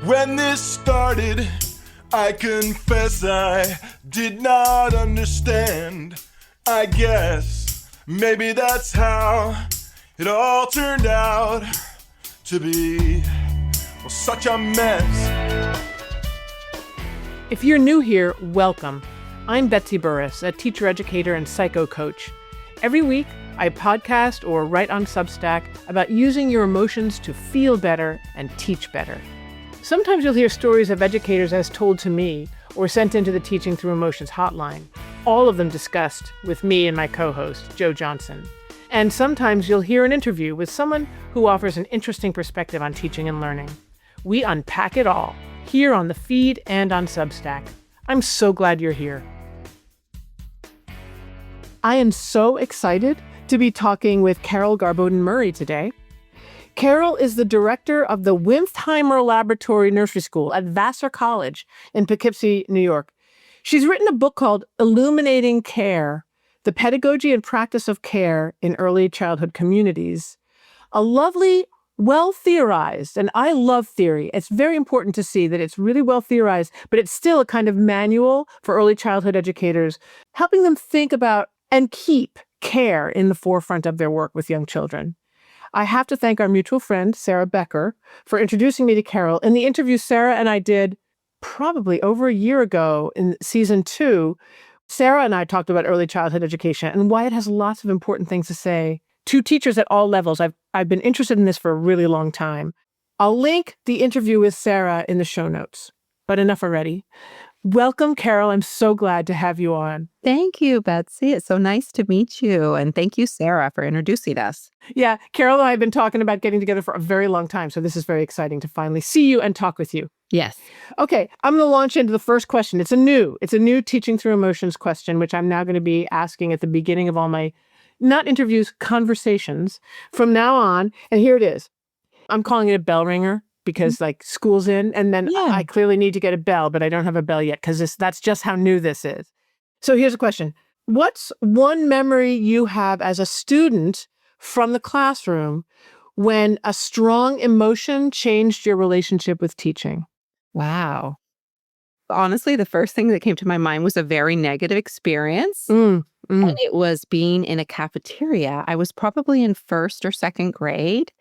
When this started, I confess I did not understand. I guess maybe that's how it all turned out to be. Well, such a mess. If you're new here, welcome. I'm Betsy Burris, a teacher, educator, and psycho coach. Every week, I podcast or write on Substack about using your emotions to feel better and teach better. Sometimes you'll hear stories of educators as told to me or sent into the Teaching Through Emotions hotline, all of them discussed with me and my co-host, Joe Johnson. And sometimes you'll hear an interview with someone who offers an interesting perspective on teaching and learning. We unpack it all here on the feed and on Substack. I'm so glad you're here. I am so excited to be talking with Carol Garboden Murray today. Carol is the director of the Wimpfheimer Laboratory Nursery School at Vassar College in Poughkeepsie, New York. She's written a book called Illuminating Care, The Pedagogy and Practice of Care in Early Childhood Communities. A lovely, well-theorized, and I love theory. It's very important to see that it's really well theorized, but it's still a kind of manual for early childhood educators, helping them think about and keep care in the forefront of their work with young children. I have to thank our mutual friend, Sarah Becker, for introducing me to Carol. In the interview Sarah and I did probably over a year ago in season 2, Sarah and I talked about early childhood education and why it has lots of important things to say to teachers at all levels. I've been interested in this for a really long time. I'll link the interview with Sarah in the show notes, but enough already. Welcome, Carol. I'm so glad to have you on. Thank you, Betsy. It's so nice to meet you. And thank you, Sarah, for introducing us. Yeah, Carol and I have been talking about getting together for a very long time, so this is very exciting to finally see you and talk with you. Yes. Okay, I'm going to launch into the first question. It's a new Teaching Through Emotions question, which I'm now going to be asking at the beginning of all my, not interviews, conversations from now on. And here it is. I'm calling it a bell ringer because school's in, and then I clearly need to get a bell, but I don't have a bell yet because that's just how new this is. So here's a question. What's one memory you have as a student from the classroom when a strong emotion changed your relationship with teaching? Wow. Honestly, the first thing that came to my mind was a very negative experience. And it was being in a cafeteria. I was probably in first or second grade,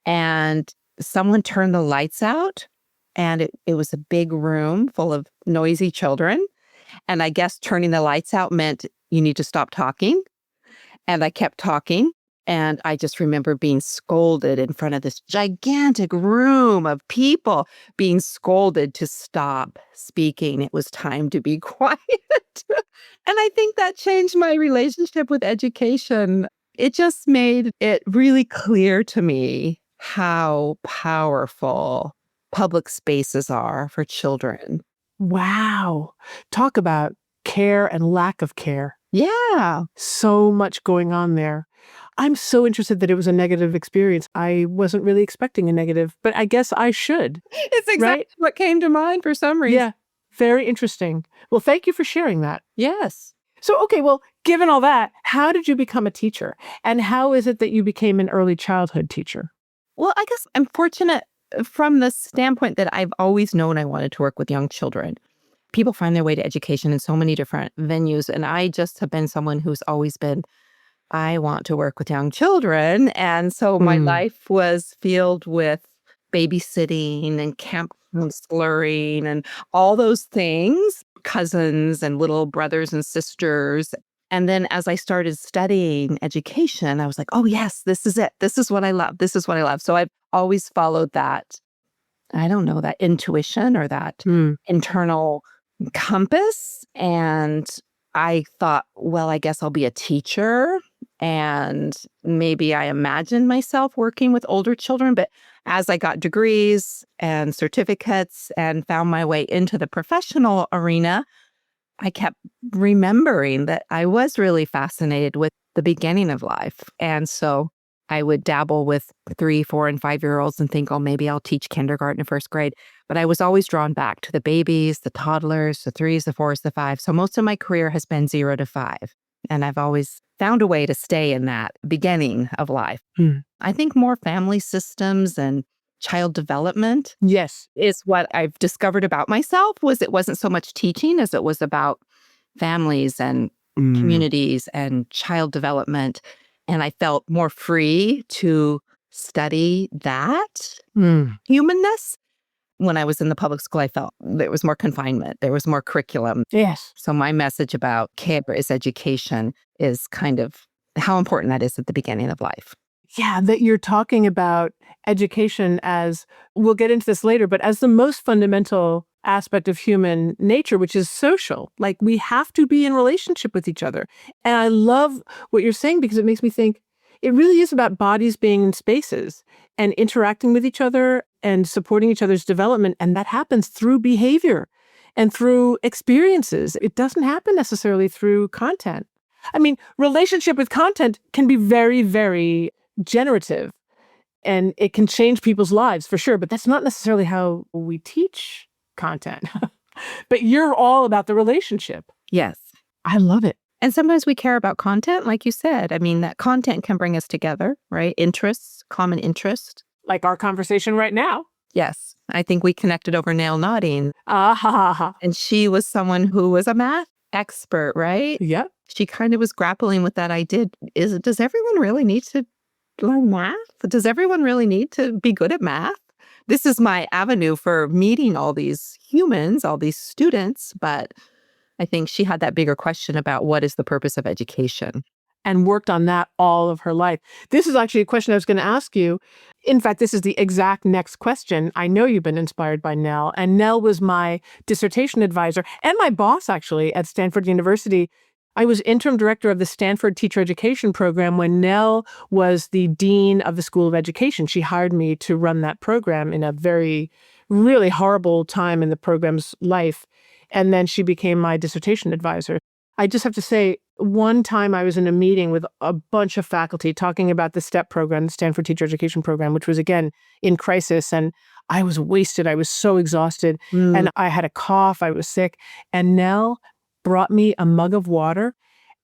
and someone turned the lights out, and it was a big room full of noisy children. And I guess turning the lights out meant you need to stop talking. And I kept talking. And I just remember being scolded in front of this gigantic room of people, being scolded to stop speaking. It was time to be quiet. And I think that changed my relationship with education. It just made it really clear to me how powerful public spaces are for children. Wow. Talk about care and lack of care. Yeah. So much going on there. I'm so interested that it was a negative experience. I wasn't really expecting a negative, but I guess I should. It's exactly what came to mind for some reason. Yeah. Very interesting. Well, thank you for sharing that. Yes. So, okay, well, given all that, how did you become a teacher? And how is it that you became an early childhood teacher? Well, I guess I'm fortunate from the standpoint that I've always known I wanted to work with young children. People find their way to education in so many different venues, and I just have been someone who's always been, I want to work with young children. And so my life was filled with babysitting and camp counseling and all those things, cousins and little brothers and sisters. And then as I started studying education, I was like, oh, yes, this is it. This is what I love. This is what I love. So I've always followed that, I don't know, that intuition or that internal compass. And I thought, well, I guess I'll be a teacher. And maybe I imagined myself working with older children. But as I got degrees and certificates and found my way into the professional arena, I kept remembering that I was really fascinated with the beginning of life. And so I would dabble with 3, 4, and 5-year-olds and think, oh, maybe I'll teach kindergarten and first grade. But I was always drawn back to the babies, the toddlers, the 3s, the 4s, the 5s. So most of my career has been 0 to 5. And I've always found a way to stay in that beginning of life. I think more family systems and child development Yes. is what I've discovered about myself. It wasn't so much teaching as it was about families and communities and child development. And I felt more free to study that humanness. When I was in the public school, I felt there was more confinement. There was more curriculum. Yes. So my message about care is education is kind of how important that is at the beginning of life. Yeah, that you're talking about education as, we'll get into this later, but as the most fundamental aspect of human nature, which is social. Like, we have to be in relationship with each other. And I love what you're saying because it makes me think it really is about bodies being in spaces and interacting with each other and supporting each other's development. And that happens through behavior and through experiences. It doesn't happen necessarily through content. I mean, relationship with content can be very, very generative, and it can change people's lives for sure, but that's not necessarily how we teach content. But you're all about the relationship. Yes. I love it. And sometimes we care about content, like you said. I mean, that content can bring us together, right? Interests, common interest. Like our conversation right now. Yes. I think we connected over nail nodding. Ah, ha, ha, ha. And she was someone who was a math expert, right? Yeah. She kind of was grappling with that idea. Does everyone really need to learn math? Does everyone really need to be good at math? This is my avenue for meeting all these humans, all these students. But I think she had that bigger question about what is the purpose of education? And worked on that all of her life. This is actually a question I was going to ask you. In fact, this is the exact next question. I know you've been inspired by Nell, and Nell was my dissertation advisor and my boss, actually, at Stanford University. I was interim director of the Stanford Teacher Education Program when Nell was the dean of the School of Education. She hired me to run that program in a very, really horrible time in the program's life. And then she became my dissertation advisor. I just have to say, one time I was in a meeting with a bunch of faculty talking about the STEP program, the Stanford Teacher Education Program, which was, again, in crisis. And I was wasted. I was so exhausted. And I had a cough. I was sick. And Nell brought me a mug of water,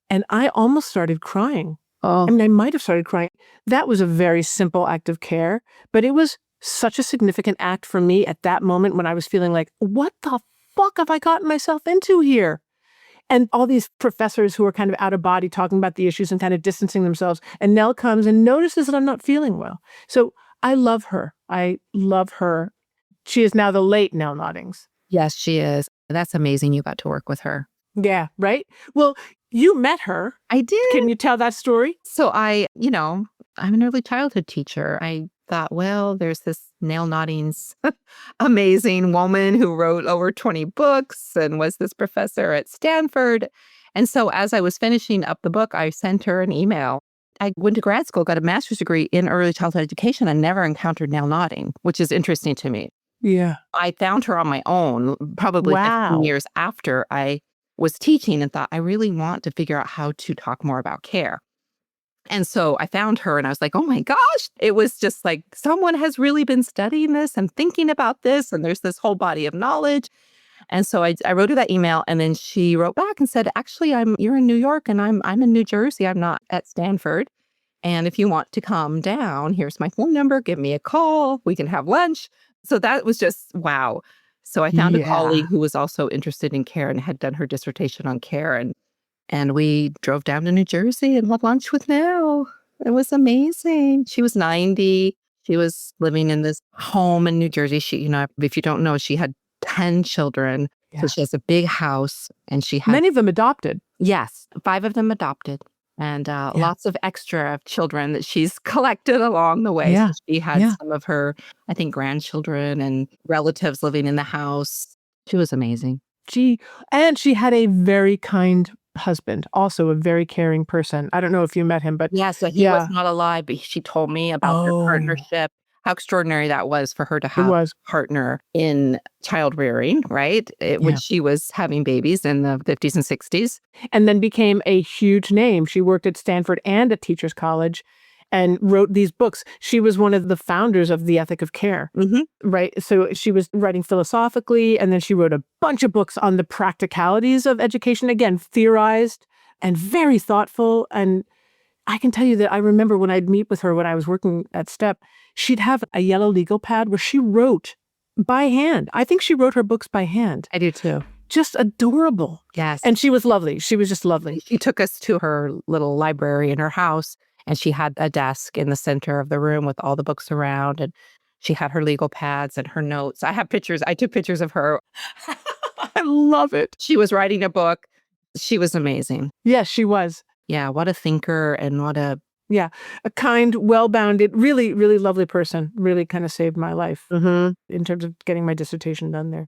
and I almost started crying. Oh. I mean, I might have started crying. That was a very simple act of care, but it was such a significant act for me at that moment when I was feeling like, what the fuck have I gotten myself into here? And all these professors who are kind of out of body talking about the issues and kind of distancing themselves. And Nell comes and notices that I'm not feeling well. So I love her. I love her. She is now the late Nell Noddings. Yes, she is. That's amazing you got to work with her. Yeah, right? Well, you met her. I did. Can you tell that story? So I'm an early childhood teacher. I thought, well, there's this Nail Noddings amazing woman who wrote over 20 books and was this professor at Stanford. And so as I was finishing up the book, I sent her an email. I went to grad school, got a master's degree in early childhood education, and never encountered nail nodding, which is interesting to me. Yeah. I found her on my own, probably 15 years after I was teaching, and thought, I really want to figure out how to talk more about care. And so I found her and I was like, oh my gosh, it was just like someone has really been studying this and thinking about this. And there's this whole body of knowledge. And so I wrote her that email, and then she wrote back and said, actually, you're in New York and I'm in New Jersey. I'm not at Stanford. And if you want to come down, here's my phone number. Give me a call. We can have lunch. So that was just wow. So I found a colleague who was also interested in care and had done her dissertation on care. And we drove down to New Jersey and had lunch with Nell. It was amazing. She was 90. She was living in this home in New Jersey. She, if you don't know, she had 10 children. Yeah. So she has a big house, and she had many of them adopted. Yes, 5 of them adopted. And lots of extra children that she's collected along the way. Yeah. So she had some of her, I think, grandchildren and relatives living in the house. She was amazing. She had a very kind husband, also a very caring person. I don't know if you met him, but so he was not alive, but she told me about their partnership, how extraordinary that was for her to have a partner in child rearing, right? When she was having babies in the 50s and 60s. And then became a huge name. She worked at Stanford and at Teachers College and wrote these books. She was one of the founders of The Ethic of Care, right? So she was writing philosophically, and then she wrote a bunch of books on the practicalities of education, again, theorized and very thoughtful. And I can tell you that I remember when I'd meet with her when I was working at STEP, she'd have a yellow legal pad where she wrote by hand. I think she wrote her books by hand. I do too. Just adorable. Yes. And she was lovely. She was just lovely. She took us to her little library in her house, and she had a desk in the center of the room with all the books around, and she had her legal pads and her notes. I have pictures. I took pictures of her. I love it. She was writing a book. She was amazing. Yes, she was. Yeah, what a thinker and what a... Yeah, a kind, well-bounded, really, really lovely person. Really kind of saved my life in terms of getting my dissertation done there.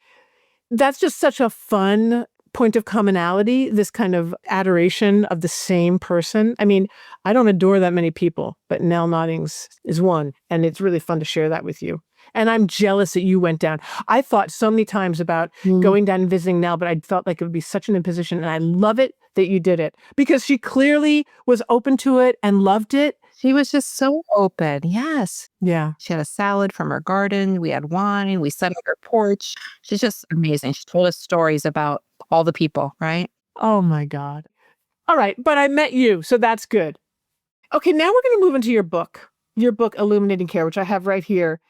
That's just such a fun point of commonality, this kind of adoration of the same person. I mean, I don't adore that many people, but Nell Noddings is one, and it's really fun to share that with you. And I'm jealous that you went down. I thought so many times about going down and visiting Nell, but I felt like it would be such an imposition, and I love it that you did it because she clearly was open to it and loved it. She was just so open. Yes. Yeah. She had a salad from her garden. We had wine. We sat on her porch. She's just amazing. She told us stories about all the people, right? Oh my God. All right. But I met you, so that's good. Okay. Now we're going to move into your book, Illuminating Care, which I have right here.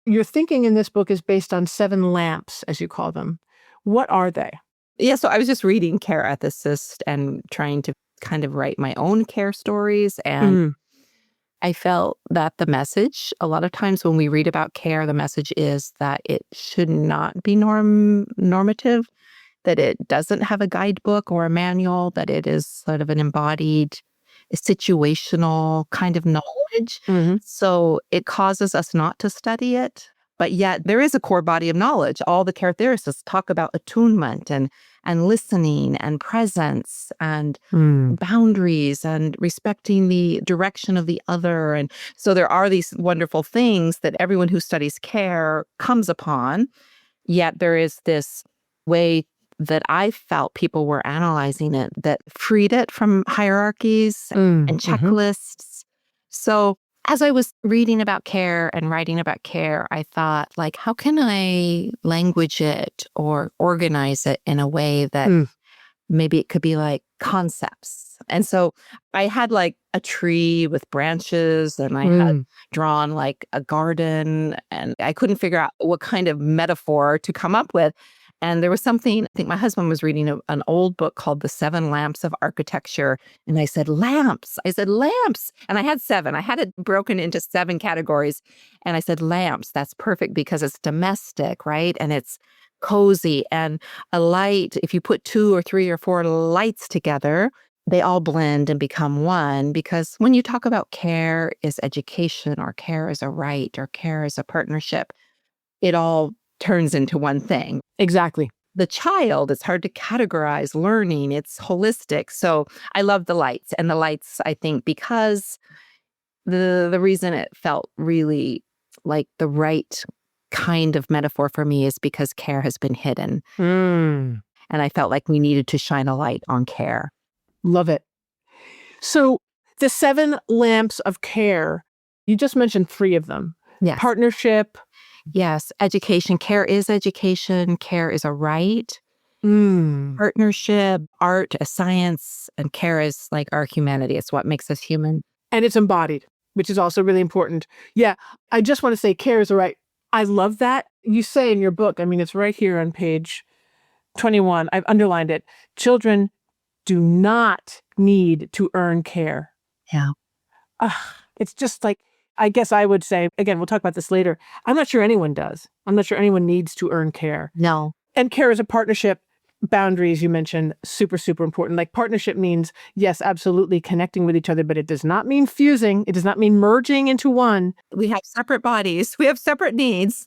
Your thinking in this book is based on 7 lamps, as you call them. What are they? Yeah. So I was just reading Care Ethicist and trying to kind of write my own care stories. And I felt that the message, a lot of times when we read about care, the message is that it should not be normative, that it doesn't have a guidebook or a manual, that it is sort of an embodied, situational kind of knowledge. So it causes us not to study it. But yet there is a core body of knowledge. All the care therapists talk about attunement and listening and presence and boundaries and respecting the direction of the other. And so there are these wonderful things that everyone who studies care comes upon. Yet there is this way that I felt people were analyzing it that freed it from hierarchies and checklists. So as I was reading about care and writing about care, I thought, like, how can I language it or organize it in a way that maybe it could be like concepts? And so I had like a tree with branches, and I had drawn like a garden, and I couldn't figure out what kind of metaphor to come up with. And there was something, I think my husband was reading an old book called The 7 Lamps of Architecture. And I said, lamps. I said, lamps. And I had 7. I had it broken into 7 categories. And I said, lamps. That's perfect because it's domestic, right? And it's cozy. And a light, if you put 2 or 3 or 4 lights together, they all blend and become one. Because when you talk about care is education, or care is a right, or care is a partnership, it all turns into one thing. Exactly. The child, it's hard to categorize learning. It's holistic. So I love the lights. And the lights, I think, because the reason it felt really like the right kind of metaphor for me is because care has been hidden. And I felt like we needed to shine a light on care. Love it. So the 7 lamps of care, you just mentioned 3 of them. Yes. Partnership. Yes. Education. Care is education. Care is a right. Partnership, art, a science, and care is like our humanity. It's what makes us human. And it's embodied, which is also really important. Yeah. I just want to say care is a right. I love that. You say in your book, I mean, it's right here on page 21. I've underlined it. Children do not need to earn care. Yeah. It's just like, I guess I would say, again, we'll talk about this later. I'm not sure anyone does. I'm not sure anyone needs to earn care. No. And care is a partnership. Boundaries, you mentioned, super, super important. Like partnership means, yes, absolutely connecting with each other, but it does not mean fusing. It does not mean merging into one. We have separate bodies. We have separate needs.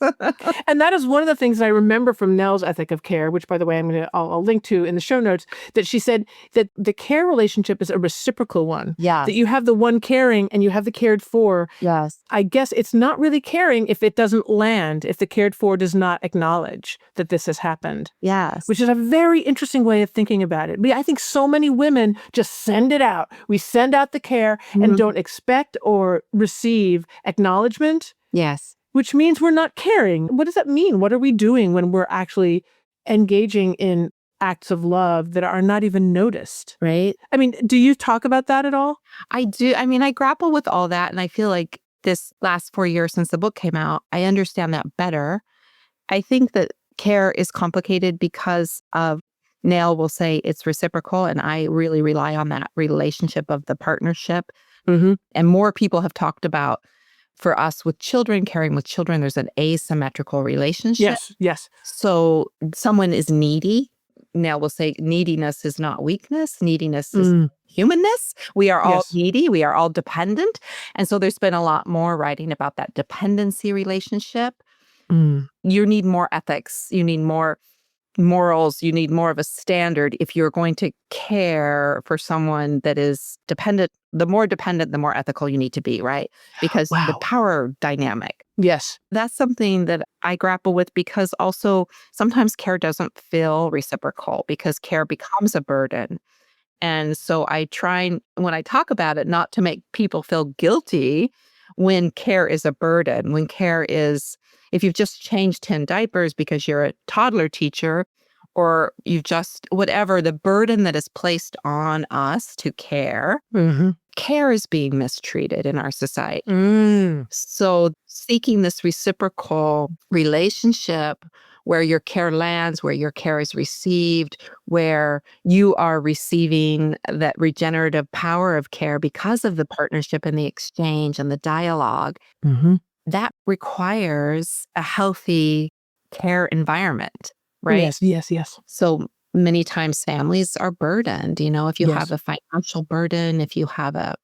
And that is one of the things that I remember from Nell's ethic of care, which, by the way, I'll link to in the show notes, that she said that the care relationship is a reciprocal one. Yeah. That you have the one caring and you have the cared for. Yes. I guess it's not really caring if it doesn't land, if the cared for does not acknowledge that this has happened. Yes. Which is a very interesting way of thinking about it. I think so many women just send it out. We send out the care and don't expect or receive acknowledgement. Yes. Which means we're not caring. What does that mean? What are we doing when we're actually engaging in acts of love that are not even noticed. Right. I mean, do you talk about that at all? I do. I mean, I grapple with all that. And I feel like this last 4 years since the book came out, I understand that better. I think that care is complicated because of, Nell will say it's reciprocal. And I really rely on that relationship of the partnership. Mm-hmm. And more people have talked about, for us with children, caring with children, there's an asymmetrical relationship. Yes. So someone is needy. Now we'll say neediness is not weakness. Neediness is humanness. We are all Yes. needy. We are all dependent. And so there's been a lot more writing about that dependency relationship. You need more ethics. You need more morals. You need more of a standard if you're going to care for someone that is dependent. The more dependent, the more ethical you need to be, right? Because the Wow. power dynamic. Yes. That's something that I grapple with, because also sometimes care doesn't feel reciprocal because care becomes a burden. And so I try, when I talk about it, not to make people feel guilty when care is a burden, when care is, if you've just changed 10 diapers because you're a toddler teacher, or you've just, whatever, the burden that is placed on us to care, care is being mistreated in our society. So seeking this reciprocal relationship where your care lands, where your care is received, where you are receiving that regenerative power of care because of the partnership and the exchange and the dialogue, that requires a healthy care environment, right? Yes. So many times families are burdened. If you Yes. have a financial burden, if you have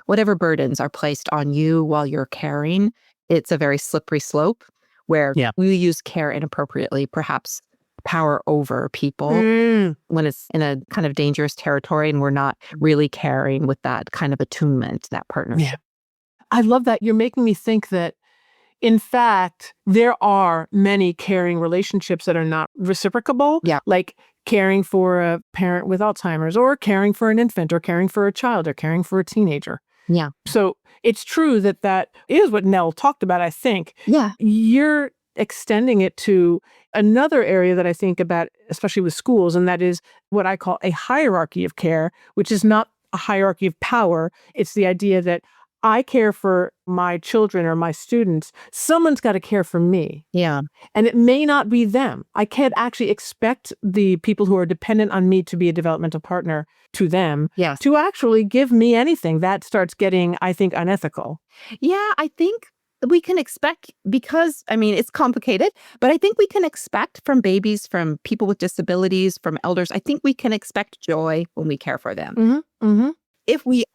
whatever burdens are placed on you while you're caring, it's a very slippery slope where we use care inappropriately, perhaps power over people when it's in a kind of dangerous territory and we're not really caring with that kind of attunement, that partnership. I love that. You're making me think that, in fact, there are many caring relationships that are not reciprocable, like caring for a parent with Alzheimer's, or caring for an infant, or caring for a child, or caring for a teenager. Yeah. So it's true that is what Nell talked about, I think. Yeah. You're extending it to another area that I think about, especially with schools, and that is what I call a hierarchy of care, which is not a hierarchy of power. It's the idea that I care for my children or my students. Someone's got to care for me. Yeah. And it may not be them. I can't actually expect the people who are dependent on me to be a developmental partner to them to actually give me anything. That starts getting, I think, unethical. Yeah, I think we can expect, because, I mean, it's complicated, but I think we can expect from babies, from people with disabilities, from elders, I think we can expect joy when we care for them. If we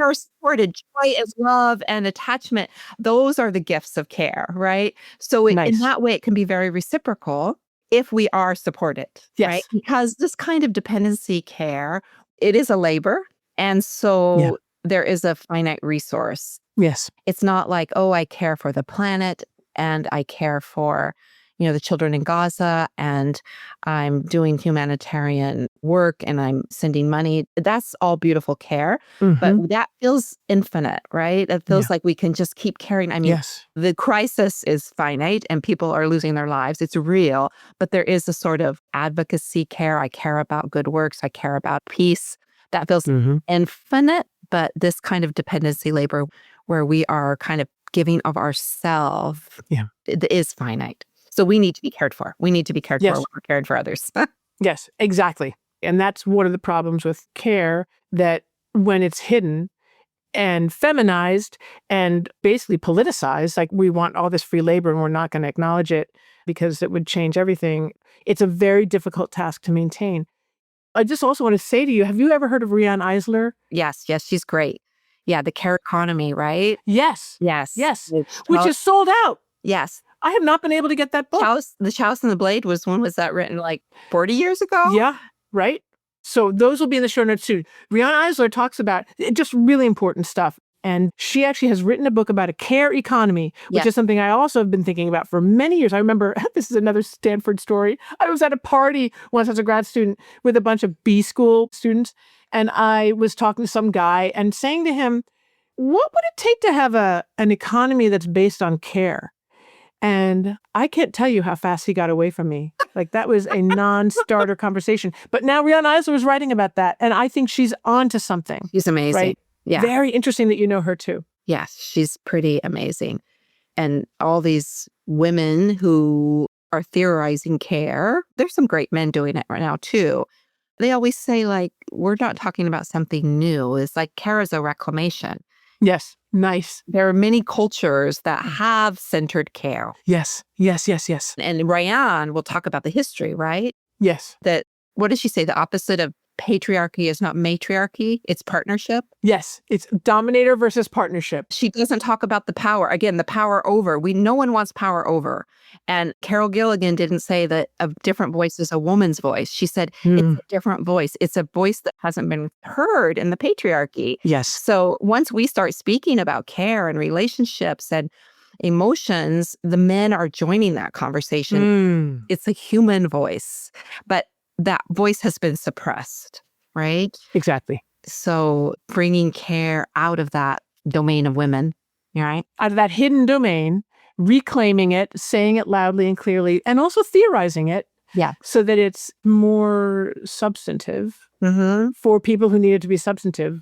are supported, joy is love and attachment. Those are the gifts of care, right? So in that way, it can be very reciprocal if we are supported, right? Because this kind of dependency care, it is a labor. And so there is a finite resource. Yes. It's not like, oh, I care for the planet and I care for, the children in Gaza, and I'm doing humanitarian work and I'm sending money. That's all beautiful care, but that feels infinite, right? It feels like we can just keep caring. I mean, the crisis is finite and people are losing their lives. It's real, but there is a sort of advocacy care. I care about good works. I care about peace. That feels infinite, but this kind of dependency labor where we are kind of giving of ourselves is finite. So we need to be cared for. We need to be cared for when we're caring for others. Yes, exactly. And that's one of the problems with care, that when it's hidden and feminized and basically politicized, like we want all this free labor and we're not going to acknowledge it because it would change everything. It's a very difficult task to maintain. I just also want to say to you, have you ever heard of Riane Eisler? Yes, she's great. Yeah, the care economy, right? Yes. Which is sold out. Yes. I have not been able to get that book. The Chalice and the Blade when was that written? Like 40 years ago? Yeah, right? So those will be in the show notes too. Riane Eisler talks about just really important stuff. And she actually has written a book about a care economy, which is something I also have been thinking about for many years. I remember, this is another Stanford story. I was at a party once as a grad student with a bunch of B school students. And I was talking to some guy and saying to him, what would it take to have an economy that's based on care? And I can't tell you how fast he got away from me. Like, that was a non-starter conversation. But now Rihanna Eisler was writing about that, and I think she's on to something. She's amazing. Right? Yeah. Very interesting that you know her too. Yes, she's pretty amazing. And all these women who are theorizing care, there's some great men doing it right now too. They always say, like, we're not talking about something new. It's like care is a reclamation. Yes. Nice. There are many cultures that have centered care. Yes. Yes, yes, yes. And Ryan will talk about the history, right? Yes. That, what does she say? The opposite of patriarchy is not matriarchy, it's partnership. Yes. It's dominator versus partnership. She doesn't talk about the power. Again, the power over. No one wants power over. And Carol Gilligan didn't say that a different voice is a woman's voice. She said it's a different voice. It's a voice that hasn't been heard in the patriarchy. Yes. So once we start speaking about care and relationships and emotions, the men are joining that conversation. It's a human voice, but that voice has been suppressed, right? Exactly. So bringing care out of that domain of women, right? Out of that hidden domain, reclaiming it, saying it loudly and clearly, and also theorizing it. Yeah. So that it's more substantive for people who need it to be substantive.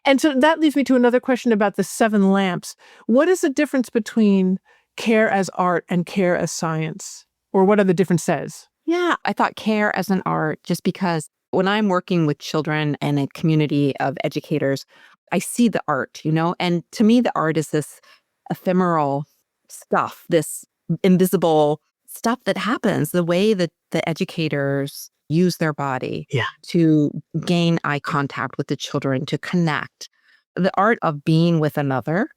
And so that leads me to another question about the 7 lamps. What is the difference between care as art and care as science? Or what are the differences? Yeah, I thought care as an art, just because when I'm working with children and a community of educators, I see the art, and to me, the art is this ephemeral stuff, this invisible stuff that happens, the way that the educators use their body to gain eye contact with the children, to connect. The art of being with another,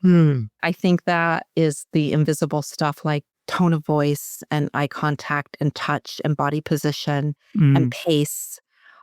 I think that is the invisible stuff, like tone of voice and eye contact and touch and body position and pace.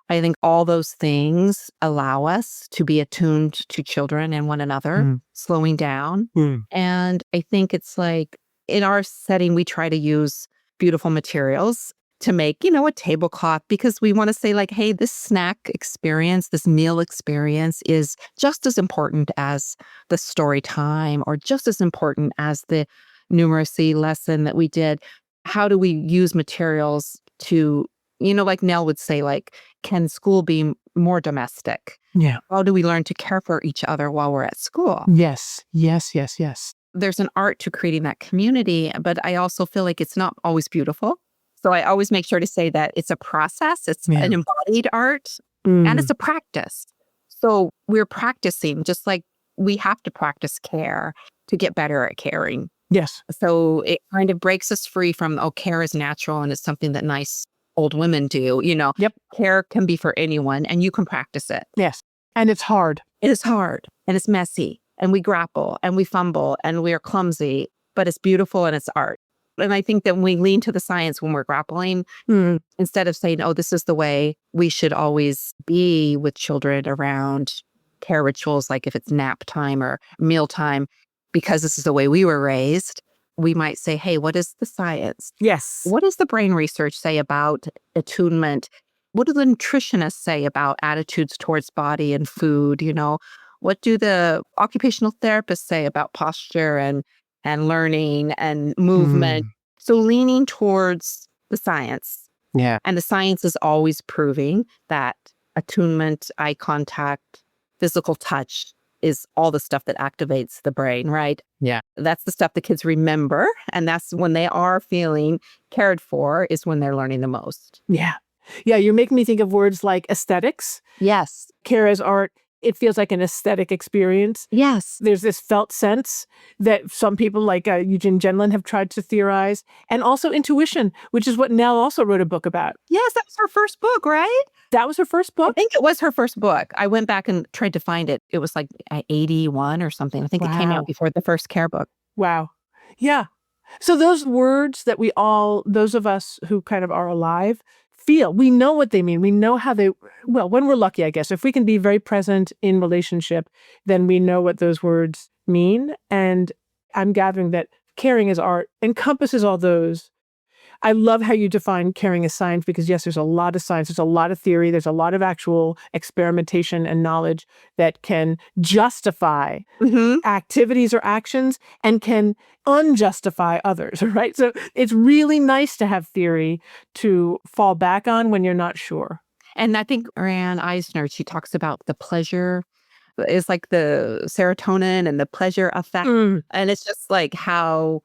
I think all those things allow us to be attuned to children and one another, slowing down. And I think it's like in our setting, we try to use beautiful materials to make, a tablecloth, because we want to say, like, hey, this snack experience, this meal experience is just as important as the story time, or just as important as the numeracy lesson that we did. How do we use materials to, like Nell would say, like, can school be more domestic? Yeah. How do we learn to care for each other while we're at school? Yes, yes, yes, yes. There's an art to creating that community, but I also feel like it's not always beautiful. So I always make sure to say that it's a process, it's an embodied art, and it's a practice. So we're practicing, just like we have to practice care to get better at caring. Yes. So it kind of breaks us free from, care is natural and it's something that nice old women do. Yep. Care can be for anyone and you can practice it. Yes. And it's hard. It is hard and it's messy and we grapple and we fumble and we are clumsy, but it's beautiful and it's art. And I think that when we lean to the science when we're grappling, instead of saying, this is the way we should always be with children around care rituals, like if it's nap time or meal time, because this is the way we were raised, we might say, hey, what is the science? Yes. What does the brain research say about attunement? What do the nutritionists say about attitudes towards body and food? What do the occupational therapists say about posture and learning and movement? So leaning towards the science. Yeah. And the science is always proving that attunement, eye contact, physical touch is all the stuff that activates the brain, right? Yeah. That's the stuff the kids remember. And that's when they are feeling cared for, is when they're learning the most. Yeah. Yeah. You're making me think of words like aesthetics. Yes. Care as art. It feels like an aesthetic experience. Yes. There's this felt sense that some people like Eugene Gendlin have tried to theorize. And also intuition, which is what Nell also wrote a book about. Yes, that was her first book, right? That was her first book? I think it was her first book. I went back and tried to find it. It was like 81 or something. I think it came out before the first care book. Wow. Yeah. So those words that those of us who kind of are alive, feel, we know what they mean. We know how when we're lucky, I guess, if we can be very present in relationship, then we know what those words mean. And I'm gathering that caring as art encompasses all those. I love how you define caring as science because, yes, there's a lot of science, there's a lot of theory, there's a lot of actual experimentation and knowledge that can justify Mm-hmm. activities or actions and can unjustify others, right? So it's really nice to have theory to fall back on when you're not sure. And I think Rand Eisner, she talks about the pleasure. It's like the serotonin and the pleasure effect. Mm, And it's just like how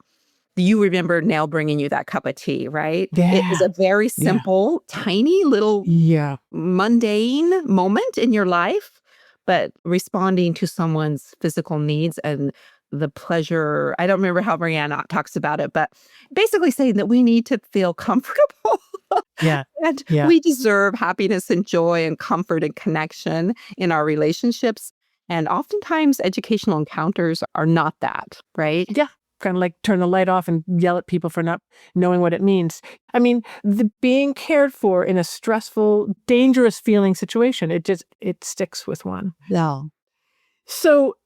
you remember Nell bringing you that cup of tea, right? It is yeah. a very Yeah. simple, tiny little Yeah. mundane moment in your life, but responding to someone's physical needs and the pleasure. I don't remember how Marianne talks about it, but basically saying that we need to feel comfortable Yeah. and Yeah. we deserve happiness and joy and comfort and connection in our relationships. And oftentimes educational encounters are not that, right? Yeah. Kind of like turn the light off and yell at people for not knowing what it means. I mean, the being cared for in a stressful, dangerous feeling situation, it sticks with one. No. So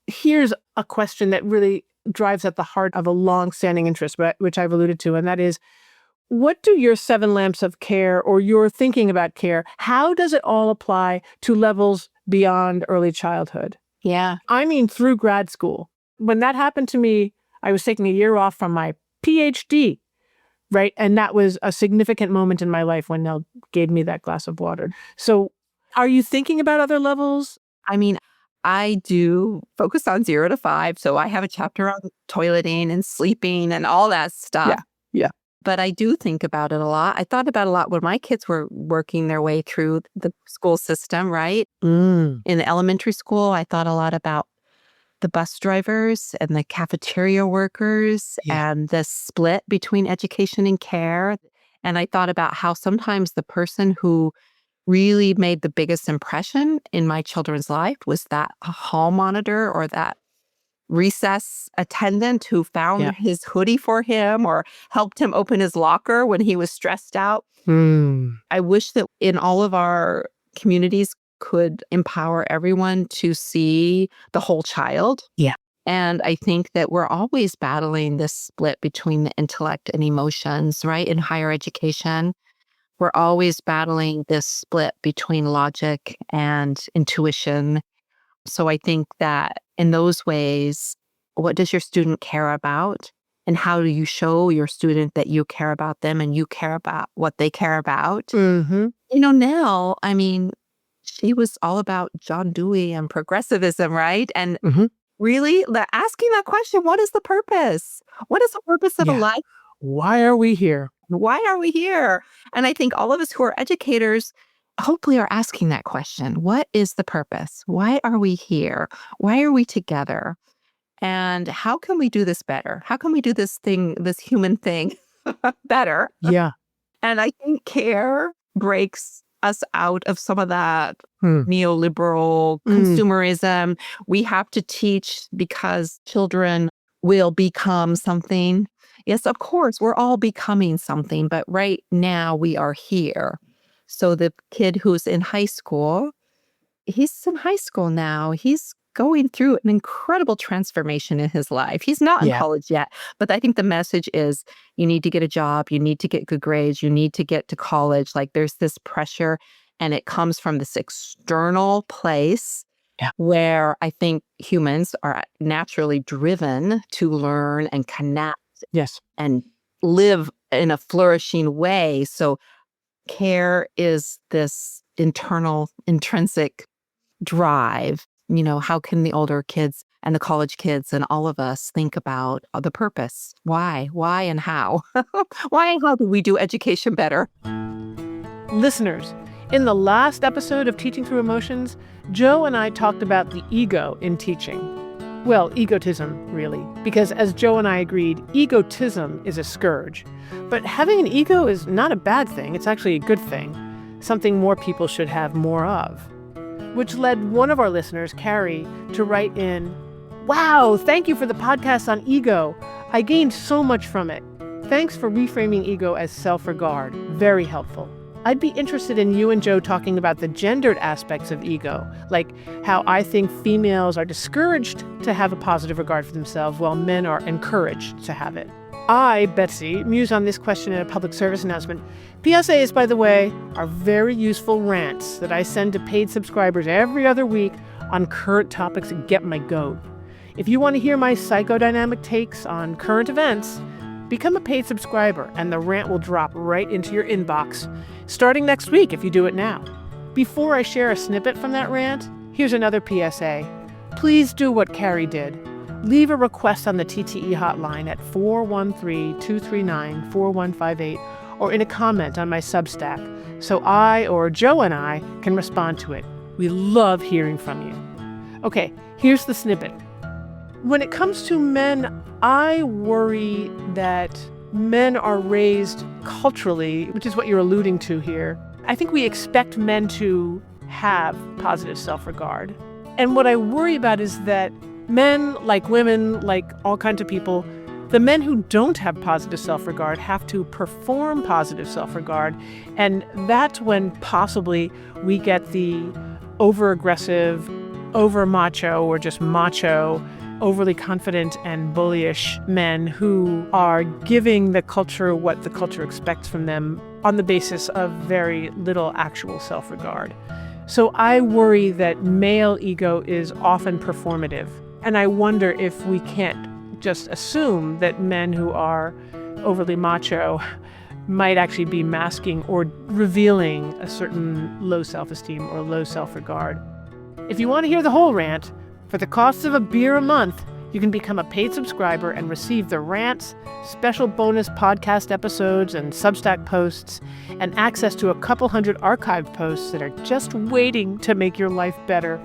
here's a question that really drives at the heart of a long-standing interest, which I've alluded to, and that is, what do your 7 lamps of care or your thinking about care, how does it all apply to levels beyond early childhood? Yeah. I mean, through grad school. When that happened to me, I was taking a year off from my PhD, right? And that was a significant moment in my life when Nell gave me that glass of water. So are you thinking about other levels? I mean, I do focus on 0 to 5. So I have a chapter on toileting and sleeping and all that stuff. Yeah. Yeah. But I do think about it a lot. I thought about it a lot when my kids were working their way through the school system, right? Mm. In the elementary school, I thought a lot about the bus drivers and the cafeteria workers Yeah. and the split between education and care. And I thought about how sometimes the person who really made the biggest impression in my children's life was that hall monitor or that recess attendant who found Yeah. his hoodie for him or helped him open his locker when he was stressed out. Mm. I wish that in all of our communities could empower everyone to see the whole child. Yeah. And I think that we're always battling this split between the intellect and emotions, right? In higher education, we're always battling this split between logic and intuition. So I think that in those ways, what does your student care about? And how do you show your student that you care about them and you care about what they care about? Mm-hmm. You know, Nell, I mean, she was all about John Dewey and progressivism, right? And Mm-hmm. really asking that question, what is the purpose? What is the purpose of a Yeah. life? Why are we here? Why are we here? And I think all of us who are educators hopefully are asking that question. What is the purpose? Why are we here? Why are we together? And how can we do this better? How can we do this human thing better? Yeah. And I think care breaks us out of some of that Hmm. neoliberal consumerism. We have to teach because children will become something. Yes, of course, we're all becoming something, but right now we are here. So the kid who's in high school, he's in high school now. He's going through an incredible transformation in his life. He's not in Yeah. college yet, but I think the message is you need to get a job, you need to get good grades, you need to get to college. Like there's this pressure and it comes from this external place where I think humans are naturally driven to learn and connect Yes. and live in a flourishing way. So care is this internal, intrinsic drive. You know, how can the older kids and the college kids and all of us think about the purpose? Why and how? Why and how do we do education better? Listeners, in the last episode of Teaching Through Emotions, Joe and I talked about the ego in teaching. Well, egotism, really, because as Joe and I agreed, egotism is a scourge. But having an ego is not a bad thing. It's actually a good thing, something more people should have more of. Which led one of our listeners, Carrie, to write in, "Wow, thank you for the podcast on ego. I gained so much from it. Thanks for reframing ego as self-regard. Very helpful. I'd be interested in you and Joe talking about the gendered aspects of ego, like how I think females are discouraged to have a positive regard for themselves while men are encouraged to have it." I, Betsy, muse on this question in a public service announcement. PSAs, by the way, are very useful rants that I send to paid subscribers every other week on current topics that get my goat. If you want to hear my psychodynamic takes on current events, become a paid subscriber and the rant will drop right into your inbox, starting next week if you do it now. Before I share a snippet from that rant, here's another PSA. Please do what Carrie did. Leave a request on the TTE hotline at 413-239-4158 or in a comment on my Substack so I or Joe and I can respond to it. We love hearing from you. Okay, here's the snippet. When it comes to men, I worry that men are raised culturally, which is what you're alluding to here. I think we expect men to have positive self-regard. And what I worry about is that men, like women, like all kinds of people, the men who don't have positive self-regard have to perform positive self-regard. And that's when possibly we get the over-aggressive, over-macho, or just macho, overly confident and bullyish men who are giving the culture what the culture expects from them on the basis of very little actual self-regard. So I worry that male ego is often performative. And I wonder if we can't just assume that men who are overly macho might actually be masking or revealing a certain low self-esteem or low self-regard. If you want to hear the whole rant, for the cost of a beer a month, you can become a paid subscriber and receive the rants, special bonus podcast episodes and Substack posts, and access to a couple hundred archived posts that are just waiting to make your life better.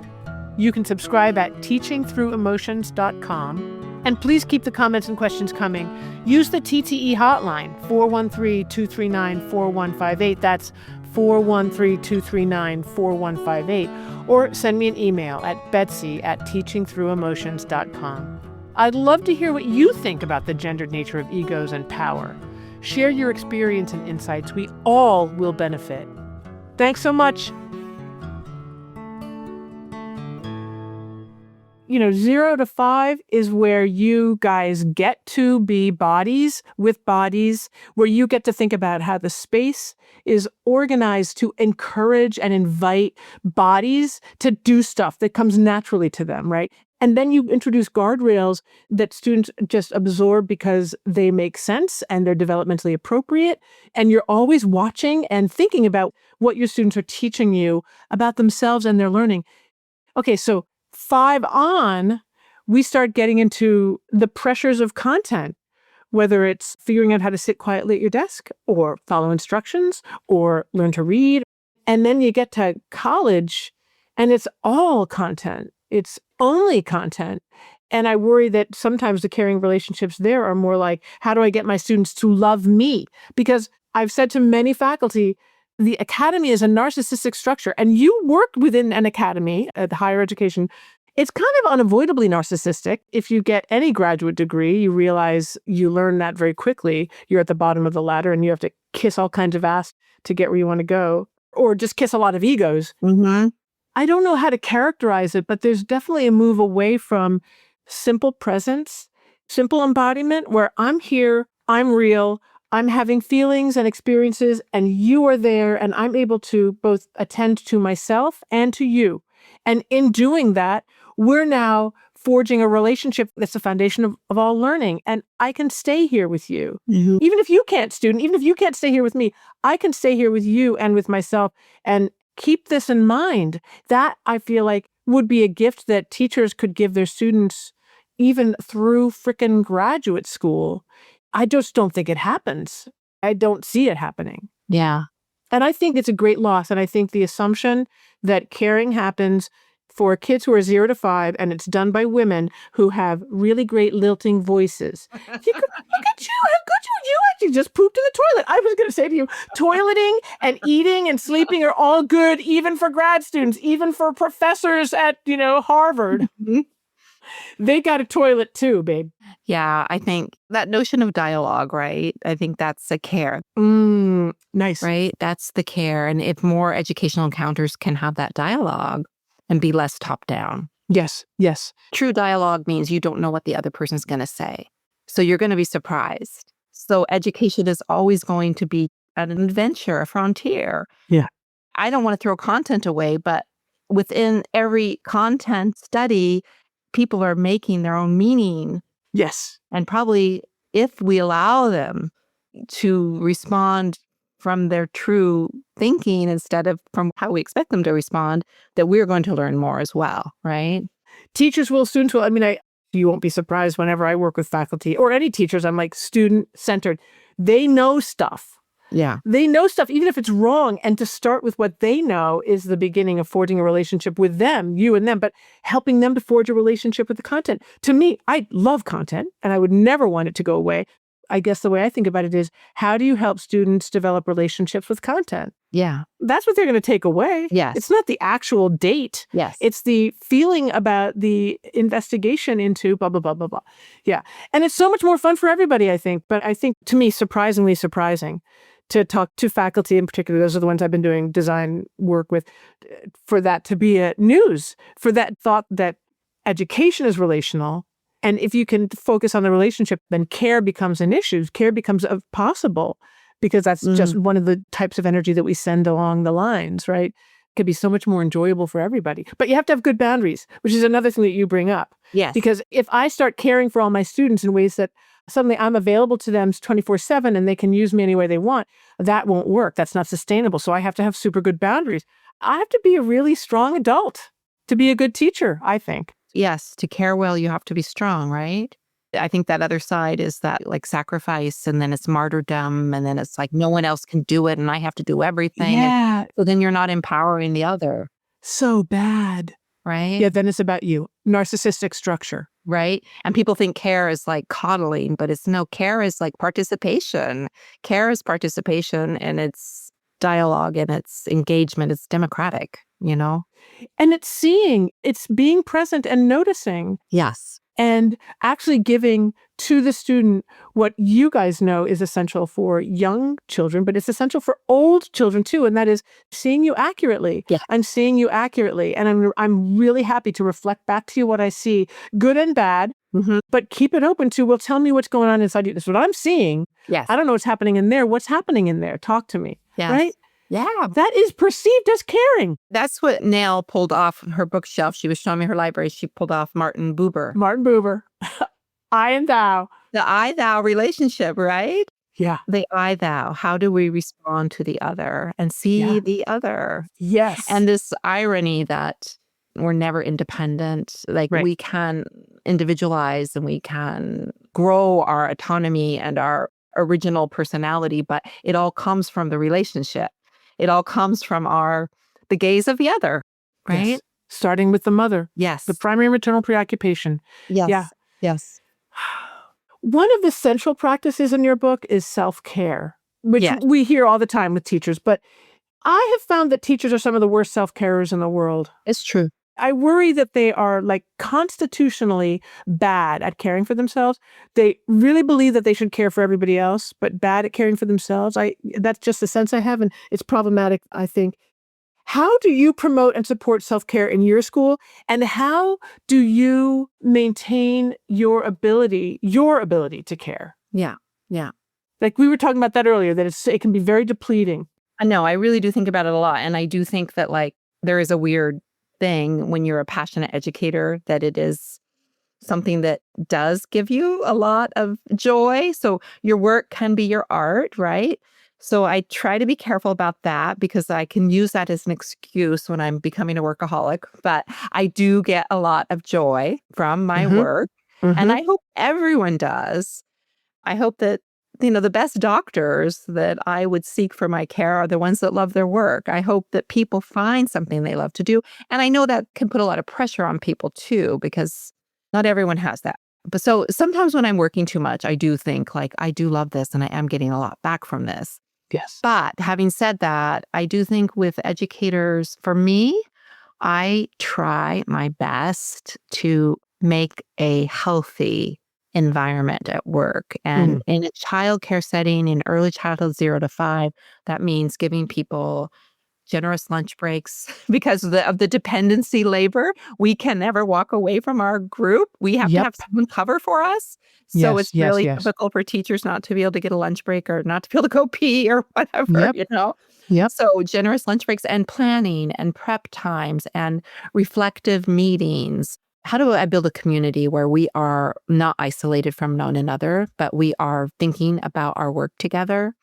You can subscribe at teachingthroughemotions.com. And please keep the comments and questions coming. Use the TTE hotline, 413-239-4158. That's 413-239-4158. Or send me an email at betsy@teachingthroughemotions.com. I'd love to hear what you think about the gendered nature of egos and power. Share your experience and insights. We all will benefit. Thanks so much. 0 to 5 is where you guys get to be bodies with bodies, where you get to think about how the space is organized to encourage and invite bodies to do stuff that comes naturally to them, right? And then you introduce guardrails that students just absorb because they make sense and they're developmentally appropriate. And you're always watching and thinking about what your students are teaching you about themselves and their learning. Okay, so 5 on, we start getting into the pressures of content, whether it's figuring out how to sit quietly at your desk or follow instructions or learn to read. And then you get to college and it's all content. It's only content. And I worry that sometimes the caring relationships there are more like, how do I get my students to love me? Because I've said to many faculty, the academy is a narcissistic structure, and you worked within an academy at higher education. It's kind of unavoidably narcissistic. If you get any graduate degree, you realize you learn that very quickly. You're at the bottom of the ladder and you have to kiss all kinds of ass to get where you want to go, or just kiss a lot of egos. Mm-hmm. I don't know how to characterize it, but there's definitely a move away from simple presence, simple embodiment, where I'm here, I'm real, I'm having feelings and experiences, and you are there, and I'm able to both attend to myself and to you. And in doing that, we're now forging a relationship that's the foundation of all learning. And I can stay here with you. Mm-hmm. Even if you can't, student, even if you can't stay here with me, I can stay here with you and with myself and keep this in mind. That, I feel like, would be a gift that teachers could give their students even through frickin' graduate school. I just don't think it happens. I don't see it happening. Yeah. And I think it's a great loss. And I think the assumption that caring happens for kids who are 0 to 5 and it's done by women who have really great lilting voices. Look at you. How good you actually just pooped in the toilet. I was going to say to you, toileting and eating and sleeping are all good, even for grad students, even for professors at, Harvard. They got a toilet too, babe. Yeah, I think that notion of dialogue, right? I think that's the care. Nice. Right? That's the care. And if more educational encounters can have that dialogue and be less top down. Yes, yes. True dialogue means you don't know what the other person's going to say. So you're going to be surprised. So education is always going to be an adventure, a frontier. Yeah. I don't want to throw content away, but within every content study, people are making their own meaning. Yes. And probably if we allow them to respond from their true thinking instead of from how we expect them to respond, that we're going to learn more as well, right? Teachers will, students will. I mean, you won't be surprised whenever I work with faculty or any teachers, I'm like student-centered. They know stuff. Yeah. They know stuff, even if it's wrong. And to start with what they know is the beginning of forging a relationship with them, you and them, but helping them to forge a relationship with the content. To me, I love content and I would never want it to go away. I guess the way I think about it is, how do you help students develop relationships with content? Yeah. That's what they're going to take away. Yes. It's not the actual date. Yes. It's the feeling about the investigation into blah, blah, blah, blah, blah. Yeah. And it's so much more fun for everybody, I think. But I think, to me, surprisingly surprising to talk to faculty in particular. Those are the ones I've been doing design work with, for that to be a news, for that thought that education is relational. And if you can focus on the relationship, then care becomes an issue. Care becomes possible, because that's just one of the types of energy that we send along the lines, right? It could be so much more enjoyable for everybody. But you have to have good boundaries, which is another thing that you bring up. Yes. Because if I start caring for all my students in ways that suddenly I'm available to them 24/7 and they can use me any way they want, that won't work. That's not sustainable. So I have to have super good boundaries. I have to be a really strong adult to be a good teacher, I think. Yes. To care well, you have to be strong, right? I think that other side is that like sacrifice, and then it's martyrdom, and then it's like no one else can do it and I have to do everything. Yeah. And so then you're not empowering the other. So bad. Right? Yeah, then it's about you. Narcissistic structure. Right? And people think care is like coddling, but it's no, care is like participation. Care is participation, and it's dialogue, and it's engagement. It's democratic, you know? And it's seeing, it's being present and noticing, Yes. and actually giving to the student what you guys know is essential for young children, but it's essential for old children too. And that is seeing you accurately. Yeah. I'm seeing you accurately. And I'm really happy to reflect back to you what I see, good and bad, but keep it open to, well, tell me what's going on inside you. This is what I'm seeing. Yes. I don't know what's happening in there. What's happening in there? Talk to me. Yes. Right? Yeah. That is perceived as caring. That's what Nell pulled off her bookshelf. She was showing me her library. She pulled off Martin Buber. Martin Buber. I and thou. The I-thou relationship, right? Yeah. The I-thou. How do we respond to the other and see the other? Yes. And this irony that we're never independent. Like we can individualize and we can grow our autonomy and our original personality, but it all comes from the relationship. It all comes from the gaze of the other, right? Yes. Starting with the mother. Yes. The primary maternal preoccupation. Yes. Yeah. Yes. One of the central practices in your book is self-care, which we hear all the time with teachers. But I have found that teachers are some of the worst self-carers in the world. It's true. I worry that they are like constitutionally bad at caring for themselves. They really believe that they should care for everybody else, but bad at caring for themselves. That's just the sense I have, and it's problematic, I think. How do you promote and support self-care in your school? And how do you maintain your ability to care? Yeah. Yeah. Like we were talking about that earlier, that it can be very depleting. I know. I really do think about it a lot. And I do think that like there is a weird thing when you're a passionate educator, that it is something that does give you a lot of joy. So your work can be your art, right? So I try to be careful about that, because I can use that as an excuse when I'm becoming a workaholic. But I do get a lot of joy from my work. And I hope everyone does. I hope that, the best doctors that I would seek for my care are the ones that love their work. I hope that people find something they love to do. And I know that can put a lot of pressure on people too, because not everyone has that. But so sometimes when I'm working too much, I do think like, I do love this and I am getting a lot back from this. Yes. But having said that, I do think with educators, for me, I try my best to make a healthy environment at work. And in a childcare setting, in early childhood 0 to 5, that means giving people generous lunch breaks because of the dependency labor. We can never walk away from our group. We have to Yep. have someone cover for us. So Yes, it's yes, really yes. difficult for teachers not to be able to get a lunch break or not to be able to go pee or whatever, Yep. you know? Yep. So generous lunch breaks and planning and prep times and reflective meetings. How do I build a community where we are not isolated from one another, but we are thinking about our work together?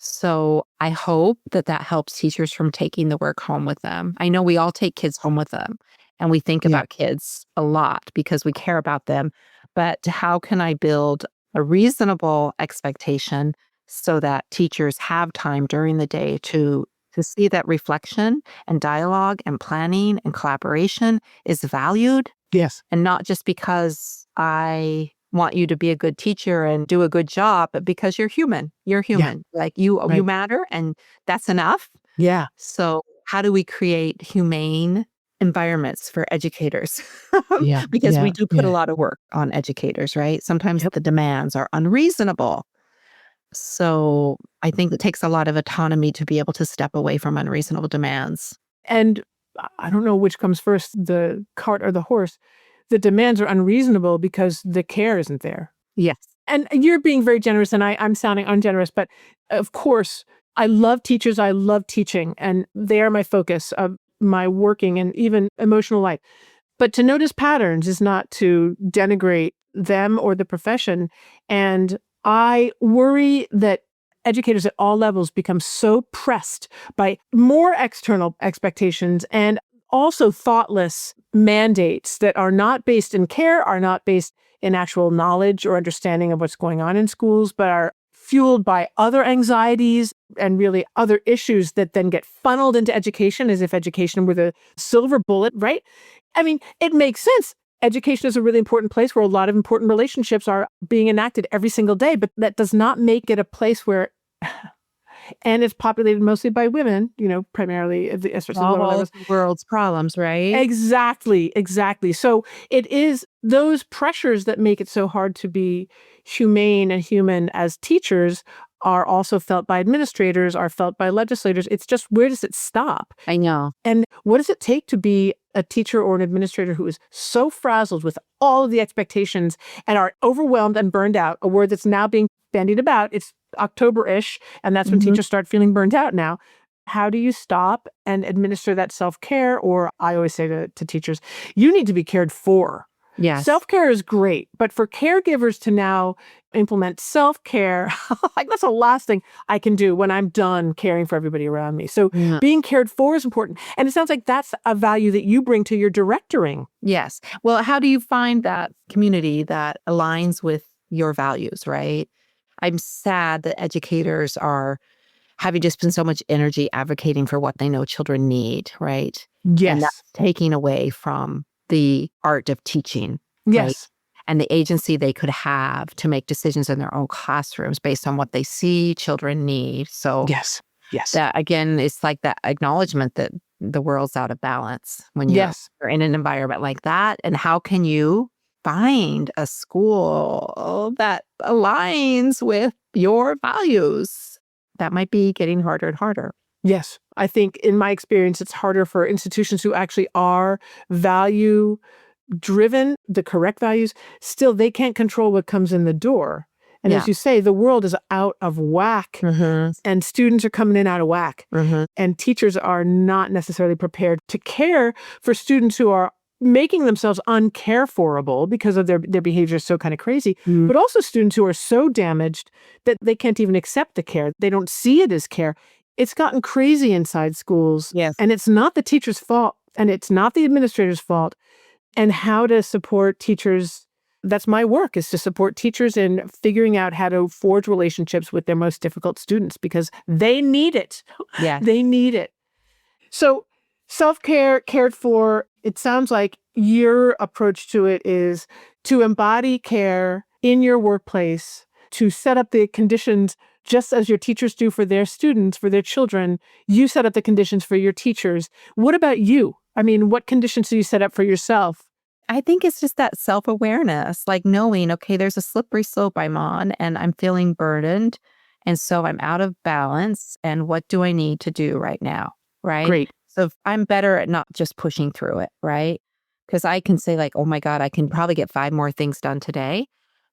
So I hope that that helps teachers from taking the work home with them. I know we all take kids home with them and we think Yeah. about kids a lot because we care about them. But how can I build a reasonable expectation so that teachers have time during the day to see that reflection and dialogue and planning and collaboration is valued, Yes. and not just because I want you to be a good teacher and do a good job, but because you're human. You're human. Like you Right. matter, and that's enough. Yeah. So how do we create humane environments for educators? Yeah. Because we Yeah. do put a Yeah. lot of work on educators, right? Sometimes Yep. the demands are unreasonable. So I think it takes a lot of autonomy to be able to step away from unreasonable demands. And I don't know which comes first, the cart or the horse. The demands are unreasonable because the care isn't there. Yes. And you're being very generous, and I'm sounding ungenerous, but of course, I love teachers. I love teaching, and they are my focus of my working and even emotional life. But to notice patterns is not to denigrate them or the profession. And I worry that educators at all levels become so pressed by more external expectations and also thoughtless mandates that are not based in care, are not based in actual knowledge or understanding of what's going on in schools, but are fueled by other anxieties and really other issues that then get funneled into education as if education were the silver bullet, right? I mean, it makes sense. Education is a really important place where a lot of important relationships are being enacted every single day, but that does not make it a place where, and it's populated mostly by women, primarily, especially lower All levels. of the world's problems, right? Exactly, exactly. So it is those pressures that make it so hard to be humane and human as teachers are also felt by administrators, are felt by legislators. It's just, where does it stop? I know. And what does it take to be a teacher or an administrator who is so frazzled with all of the expectations and are overwhelmed and burned out, a word that's now being bandied about? It's October-ish, and that's when teachers start feeling burned out now. How do you stop and administer that self-care? Or I always say to teachers, you need to be cared for. Yes. Self-care is great, but for caregivers to now implement self-care, like that's the last thing I can do when I'm done caring for everybody around me. So Yeah. being cared for is important. And it sounds like that's a value that you bring to your directoring. Yes. Well, how do you find that community that aligns with your values, right? I'm sad that educators are having to spend so much energy advocating for what they know children need, right? And that's Yes. taking away from the art of teaching, right? Yes. And the agency they could have to make decisions in their own classrooms based on what they see children need. So Yes. Yes. that, again, it's like that acknowledgement that the world's out of balance when Yes. you're in an environment like that. And how can you find a school that aligns with your values? That might be getting harder and harder. Yes. I think in my experience, it's harder for institutions who actually are value driven, the correct values. Still, they can't control what comes in the door. And as you say, the world is out of whack, and students are coming in out of whack. And teachers are not necessarily prepared to care for students who are making themselves uncareforable because of their behavior is so kind of crazy, but also students who are so damaged that they can't even accept the care. They don't see it as care. It's gotten crazy inside schools. Yes. And it's not the teacher's fault, and it's not the administrator's fault. And how to support teachers, that's my work, is to support teachers in figuring out how to forge relationships with their most difficult students because they need it. Yeah. They need it. So self-care, cared for, it sounds like your approach to it is to embody care in your workplace, to set up the conditions just as your teachers do for their students, for their children. You set up the conditions for your teachers. What about you? I mean, what conditions do you set up for yourself? I think it's just that self-awareness, like knowing, okay, there's a slippery slope I'm on and I'm feeling burdened. And so I'm out of balance. And what do I need to do right now? right? Great. So if I'm better at not just pushing through it, right? Because I can say like, oh my God, I can probably get 5 more things done today.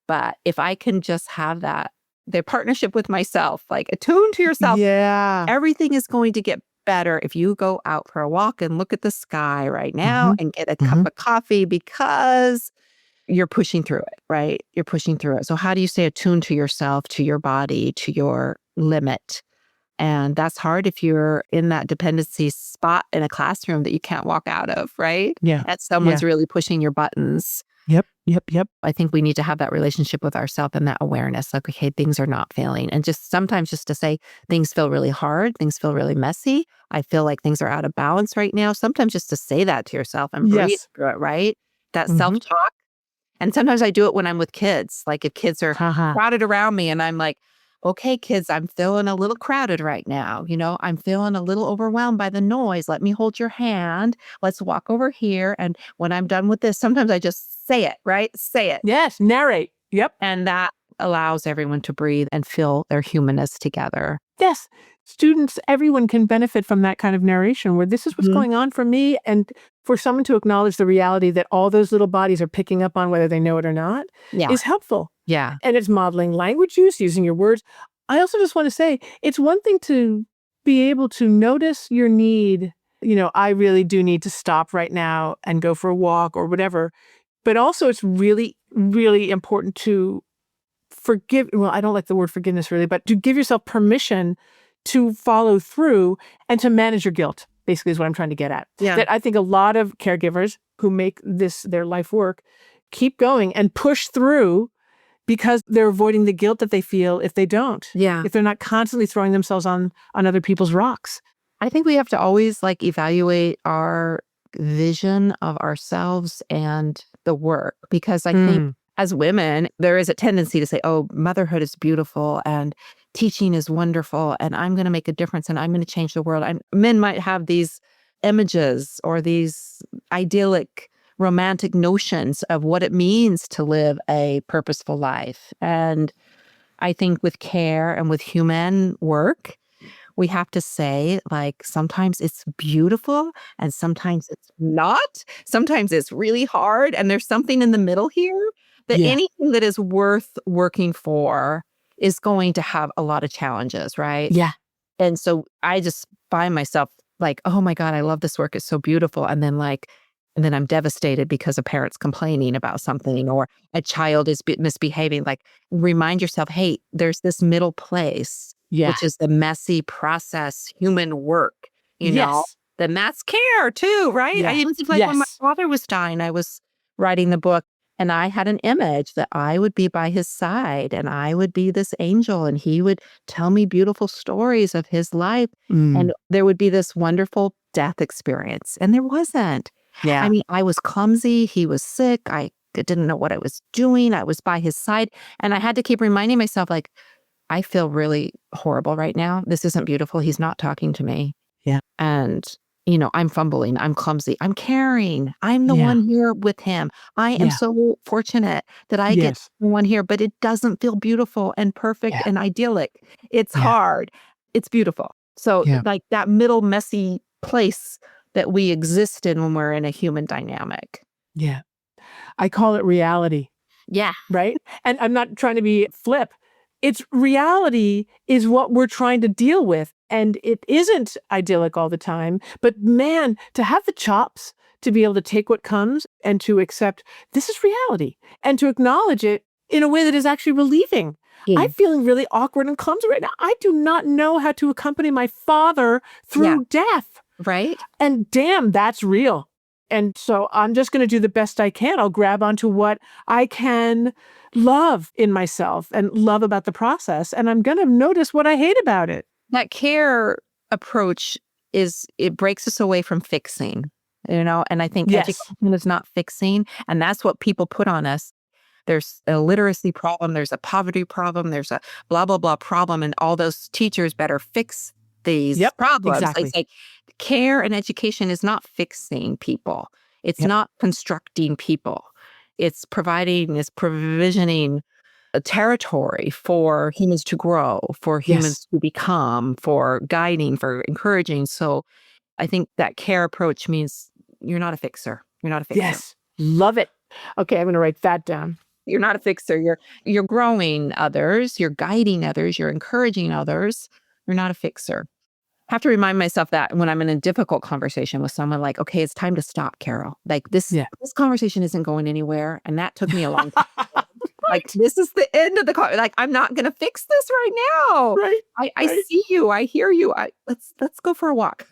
But if I can just have the partnership with myself, like attune to yourself, Yeah. everything is going to get better if you go out for a walk and look at the sky right now and get a cup of coffee because you're pushing through it, right? You're pushing through it. So how do you stay attuned to yourself, to your body, to your limit? And that's hard if you're in that dependency spot in a classroom that you can't walk out of, right? Yeah. And someone's really pushing your buttons. Yep. I think we need to have that relationship with ourselves and that awareness, like, okay, things are not failing. And just sometimes just to say things feel really hard, things feel really messy. I feel like things are out of balance right now. Sometimes just to say that to yourself and breathe Yes. through it, right? That self-talk. And sometimes I do it when I'm with kids, like if kids are crowded around me and I'm like, okay, kids, I'm feeling a little crowded right now. I'm feeling a little overwhelmed by the noise. Let me hold your hand. Let's walk over here. And when I'm done with this, sometimes I just say it, right? Say it. Yes. Narrate. Yep. And that allows everyone to breathe and feel their humanness together. Yes. Students, everyone can benefit from that kind of narration where this is what's going on for me. And for someone to acknowledge the reality that all those little bodies are picking up on whether they know it or not is helpful. Yeah. And it's modeling language use, using your words. I also just want to say, it's one thing to be able to notice your need. I really do need to stop right now and go for a walk or whatever. But also it's really, really important to forgive. Well, I don't like the word forgiveness really, but to give yourself permission to follow through and to manage your guilt, basically is what I'm trying to get at. Yeah. That I think a lot of caregivers who make this their life work keep going and push through because they're avoiding the guilt that they feel if they don't. Yeah. If they're not constantly throwing themselves on other people's rocks. I think we have to always evaluate our vision of ourselves and the work, because I think as women, there is a tendency to say, oh, motherhood is beautiful and teaching is wonderful and I'm going to make a difference and I'm going to change the world. And men might have these images or these idyllic romantic notions of what it means to live a purposeful life. And I think with care and with human work, we have to say, sometimes it's beautiful and sometimes it's not. Sometimes it's really hard. And there's something in the middle here that anything that is worth working for is going to have a lot of challenges, right? Yeah. And so I just find myself oh my God, I love this work. It's so beautiful. And then I'm devastated because a parent's complaining about something or a child is misbehaving. Remind yourself, hey, there's this middle place. Yeah. Which is the messy process, human work, you know? Then that's care too, right? Yeah. I even think when my father was dying, I was writing the book and I had an image that I would be by his side and I would be this angel and he would tell me beautiful stories of his life. And there would be this wonderful death experience. And there wasn't. Yeah. I mean, I was clumsy. He was sick. I didn't know what I was doing. I was by his side. And I had to keep reminding myself, I feel really horrible right now. This isn't beautiful. He's not talking to me. Yeah. And, I'm fumbling. I'm clumsy. I'm caring. I'm the one here with him. I am so fortunate that I get the one here, but it doesn't feel beautiful and perfect and idyllic. It's hard. It's beautiful. So that middle messy place that we exist in when we're in a human dynamic. Yeah. I call it reality. Yeah. Right? And I'm not trying to be flip. It's reality is what we're trying to deal with. And it isn't idyllic all the time. But man, to have the chops to be able to take what comes and to accept this is reality and to acknowledge it in a way that is actually relieving. Yeah. I'm feeling really awkward and clumsy right now. I do not know how to accompany my father through death. Right. And damn, that's real. And so I'm just going to do the best I can. I'll grab onto what I can love in myself and love about the process. And I'm going to notice what I hate about it. That care approach it breaks us away from fixing, and I think education is not fixing. And that's what people put on us. There's a literacy problem. There's a poverty problem. There's a blah, blah, blah problem. And all those teachers better fix these problems. Exactly. It's care and education is not fixing people. It's not constructing people. It's provisioning a territory for humans to grow, for humans to become, for guiding, for encouraging. So I think that care approach means you're not a fixer. You're not a fixer. Yes. Love it. Okay, I'm going to write that down. You're not a fixer. You're growing others. You're guiding others. You're encouraging others. You're not a fixer. I have to remind myself that when I'm in a difficult conversation with someone, like, okay, it's time to stop, Carol. Like this conversation isn't going anywhere. And that took me a long time. Like, this is the end of the call. Like, I'm not going to fix this right now. Right. I see you. I hear you. Let's go for a walk.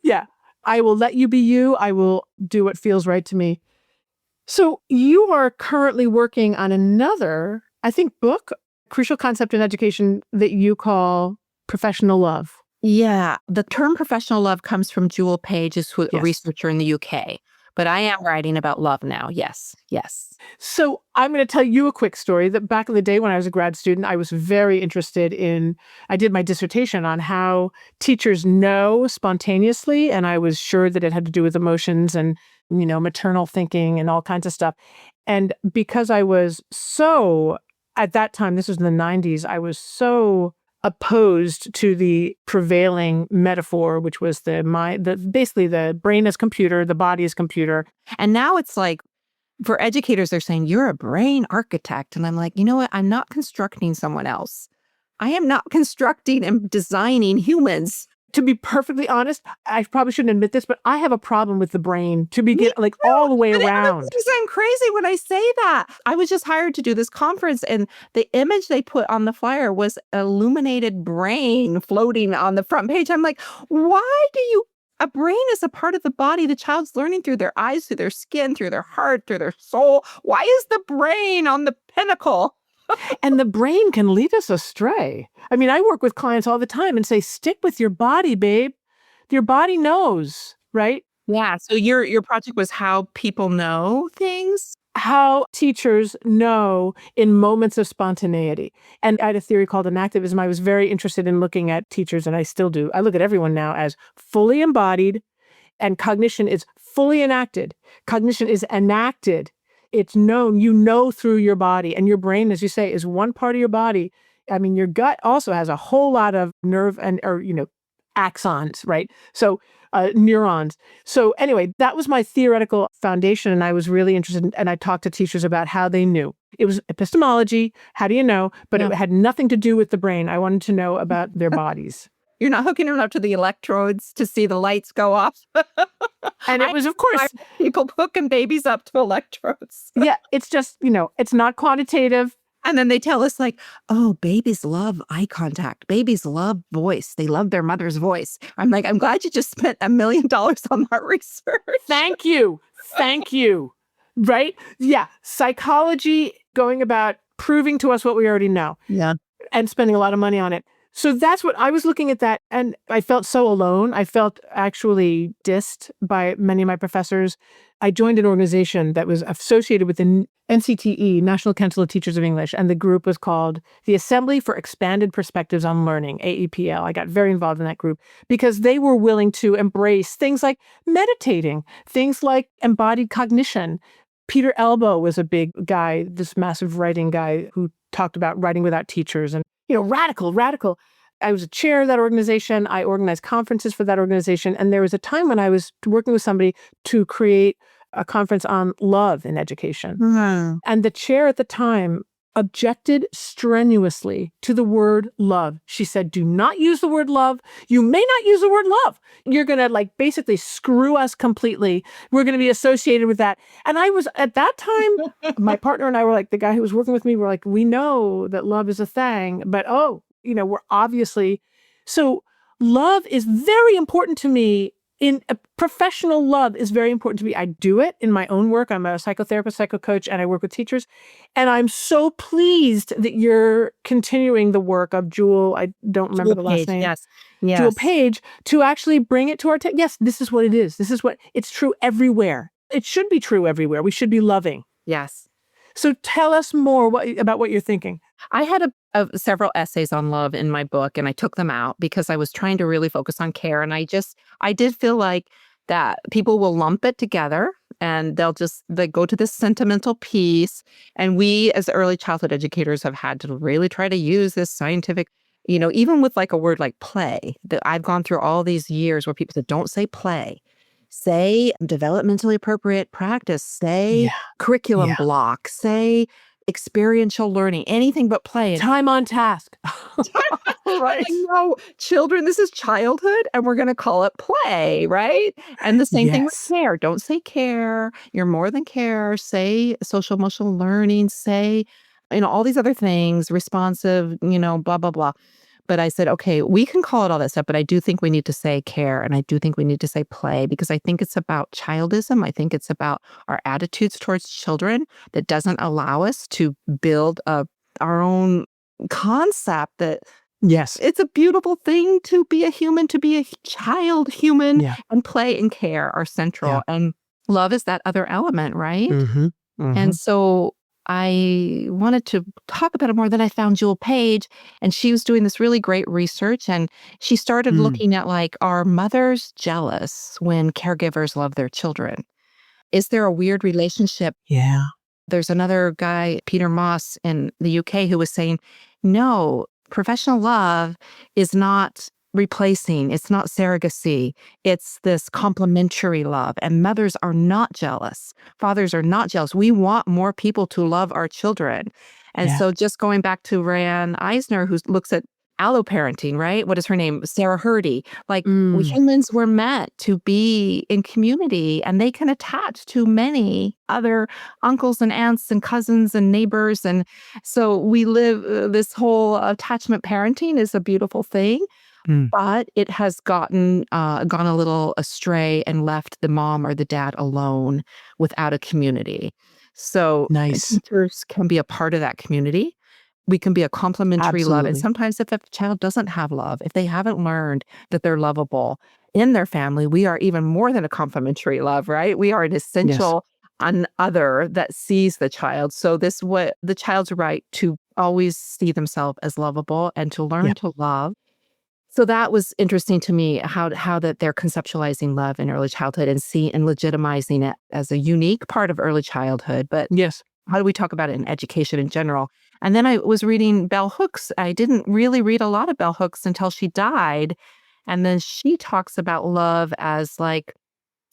Yeah. I will let you be you. I will do what feels right to me. So you are currently working on another, I think, book, crucial concept in education that you call professional love. Yeah. The term professional love comes from Jewel Page, who's a researcher in the UK. But I am writing about love now. Yes. So I'm going to tell you a quick story that back in the day when I was a grad student, I was very interested in, I did my dissertation on how teachers know spontaneously. And I was sure that it had to do with emotions and, maternal thinking and all kinds of stuff. And because I was so, at that time, this was in the 90s, I was so opposed to the prevailing metaphor, which was basically the brain is computer, the body is computer. And now it's like, for educators, they're saying, you're a brain architect. And I'm like, you know what? I'm not constructing someone else. I am not constructing and designing humans. To be perfectly honest, I probably shouldn't admit this, but I have a problem with the brain to begin, all the way around. I'm crazy when I say that. I was just hired to do this conference, and the image they put on the flyer was illuminated brain floating on the front page. I'm like, a brain is a part of the body. The child's learning through their eyes, through their skin, through their heart, through their soul. Why is the brain on the pinnacle? And the brain can lead us astray. I mean, I work with clients all the time and say, stick with your body, babe. Your body knows, right? Yeah. So your project was how people know things? How teachers know in moments of spontaneity. And I had a theory called enactivism. I was very interested in looking at teachers, and I still do. I look at everyone now as fully embodied, and cognition is fully enacted. Cognition is enacted. It's known, through your body. And your brain, as you say, is one part of your body. I mean, your gut also has a whole lot of nerve or axons, right? So neurons. So anyway, that was my theoretical foundation. And I was really interested and I talked to teachers about how they knew. It was epistemology. How do you know? But it had nothing to do with the brain. I wanted to know about their bodies. You're not hooking them up to the electrodes to see the lights go off. And it was, of course, people hooking babies up to electrodes. Yeah, it's just, it's not quantitative. And then they tell us like, oh, babies love eye contact. Babies love voice. They love their mother's voice. I'm like, I'm glad you just spent $1 million on that research. Thank you. Right? Yeah. Psychology going about proving to us what we already know. Yeah. And spending a lot of money on it. So that's what I was looking at that. And I felt so alone. I felt actually dissed by many of my professors. I joined an organization that was associated with the NCTE, National Council of Teachers of English. And the group was called the Assembly for Expanded Perspectives on Learning, AEPL. I got very involved in that group because they were willing to embrace things like meditating, things like embodied cognition. Peter Elbow was a big guy, this massive writing guy who talked about writing without teachers and radical. I was a chair of that organization. I organized conferences for that organization. And there was a time when I was working with somebody to create a conference on love in education. Mm-hmm. And the chair at the time objected strenuously to the word love. She said, do not use the word love. You may not use the word love. You're going to basically screw us completely. We're going to be associated with that. And I was at that time, my partner and I were like, the guy who was working with me, were like, we know that love is a thing, but we're obviously. So love is very important to me. In a professional love is very important to me. I do it in my own work. I'm a psychotherapist, psychocoach, and I work with teachers. And I'm so pleased that you're continuing the work of Jewel. I don't remember the last name. Yes. Jewel Page, to actually bring it to our yes, this is what it is. This is what it's true everywhere. It should be true everywhere. We should be loving. Yes. So tell us more about what you're thinking. I had several essays on love in my book, and I took them out because I was trying to really focus on care. And I did feel like that people will lump it together and they go to this sentimental piece. And we as early childhood educators have had to really try to use this scientific Even with like a word like play, that I've gone through all these years where people said, don't say play, say developmentally appropriate practice, say Yeah. curriculum Yeah. block, say experiential learning, anything but play. And Time on task. Right. I know, children, this is childhood, and we're going to call it play, right? And the same thing with Yes. care. Don't say care. You're more than care. Say social emotional learning. Say, all these other things, responsive, blah, blah, blah. But I said, okay, we can call it all that stuff, but I do think we need to say care, and I do think we need to say play, because I think it's about childism. I think it's about our attitudes towards children that doesn't allow us to build our own concept that Yes. it's a beautiful thing to be a human, to be a child human, Yeah. and play and care are central. Yeah. And love is that other element, right? Mm-hmm. Mm-hmm. And so I wanted to talk about it more. Then I found Jewel Page, and she was doing this really great research. And she started looking at like, are mothers jealous when caregivers love their children? Is there a weird relationship? Yeah. There's another guy, Peter Moss in the UK, who was saying, no, professional love is not replacing, it's not surrogacy, it's this complementary love. And mothers are not jealous. Fathers are not jealous. We want more people to love our children. And Yeah. so just going back to Rand Eisner, who looks at alloparenting, right? What is her name? Sarah Hrdy. Like, we humans were meant to be in community, and they can attach to many other uncles and aunts and cousins and neighbors. And so we live, this whole attachment parenting is a beautiful thing, but it has gone a little astray and left the mom or the dad alone without a community. So Nice. teachers can be a part of that community. We can be a complementary love. And Absolutely. sometimes if a child doesn't have love, if they haven't learned that they're lovable in their family, we are even more than a complementary love, right? We are an essential other that sees the child. So the child's right to always see themselves as lovable and to learn to love. So that was interesting to me, how that they're conceptualizing love in early childhood and legitimizing it as a unique part of early childhood. But Yes. how do we talk about it in education in general? And then I was reading Bell Hooks. I didn't really read a lot of Bell Hooks until she died. And then she talks about love as like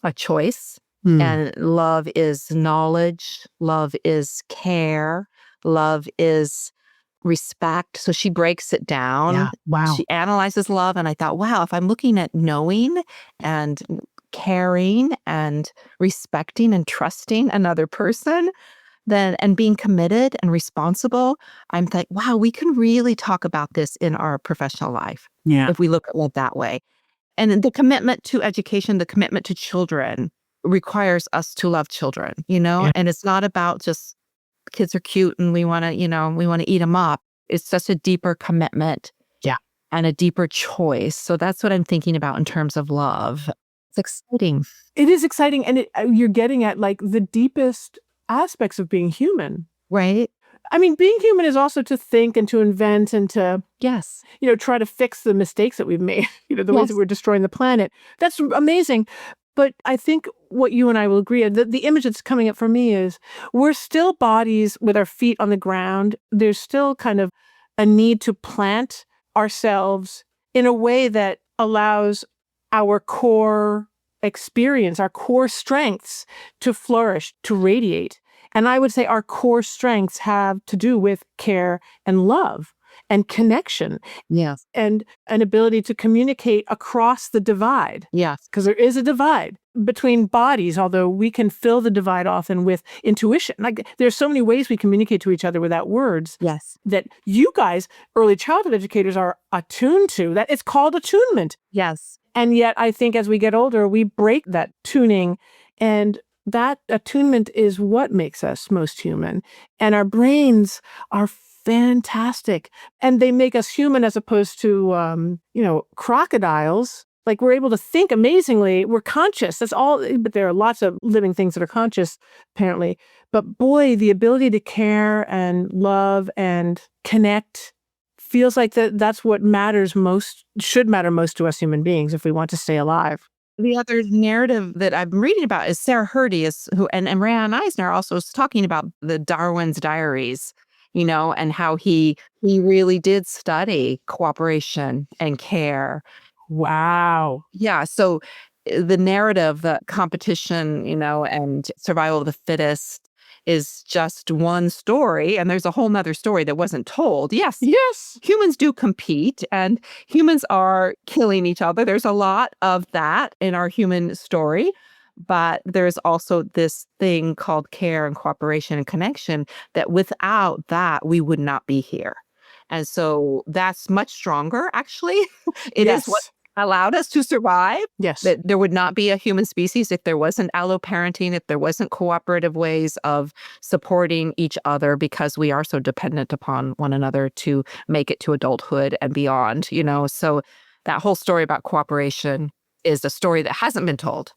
a choice. And love is knowledge. Love is care. Love is respect. So she breaks it down. Yeah. Wow. She analyzes love. And I thought, wow, if I'm looking at knowing and caring and respecting and trusting another person, then and being committed and responsible, I'm like, wow, we can really talk about this in our professional life if we look at it that way. And the commitment to education, the commitment to children requires us to love children, and it's not about just kids are cute and we want to eat them up. It's just a deeper commitment and a deeper choice. So that's what I'm thinking about in terms of love. It's exciting. It is exciting. And you're getting at like the deepest aspects of being human. Right? I mean, being human is also to think and to invent and to, Yes. try to fix the mistakes that we've made, the ways that we're destroying the planet. That's amazing. But I think what you and I will agree, the image that's coming up for me is we're still bodies with our feet on the ground. There's still kind of a need to plant ourselves in a way that allows our core experience, our core strengths to flourish, to radiate. And I would say our core strengths have to do with care and love and connection. Yes. And an ability to communicate across the divide. Yes. Because there is a divide between bodies, although we can fill the divide often with intuition. Like there's so many ways we communicate to each other without words. Yes. That you guys, early childhood educators, are attuned to. That it's called attunement. Yes. And yet I think as we get older, we break that tuning, and that attunement is what makes us most human. And our brains are fantastic. And they make us human as opposed to, crocodiles. Like we're able to think amazingly. We're conscious. That's all. But there are lots of living things that are conscious, apparently. But boy, the ability to care and love and connect feels like that's what matters most, should matter most to us human beings if we want to stay alive. The other narrative that I'm reading about is Sarah Hrdy, and Rand Eisner also is talking about the Darwin's Diaries. and how he really did study cooperation and care. Wow. Yeah, so the narrative, the competition, and survival of the fittest is just one story, and there's a whole nother story that wasn't told. Yes, Yes. humans do compete, and humans are killing each other. There's a lot of that in our human story, but there's also this thing called care and cooperation and connection that without that, we would not be here. And so that's much stronger, actually. It is what Yes. allowed us to survive. Yes. That there would not be a human species if there wasn't alloparenting, if there wasn't cooperative ways of supporting each other, because we are so dependent upon one another to make it to adulthood and beyond, So that whole story about cooperation is a story that hasn't been told.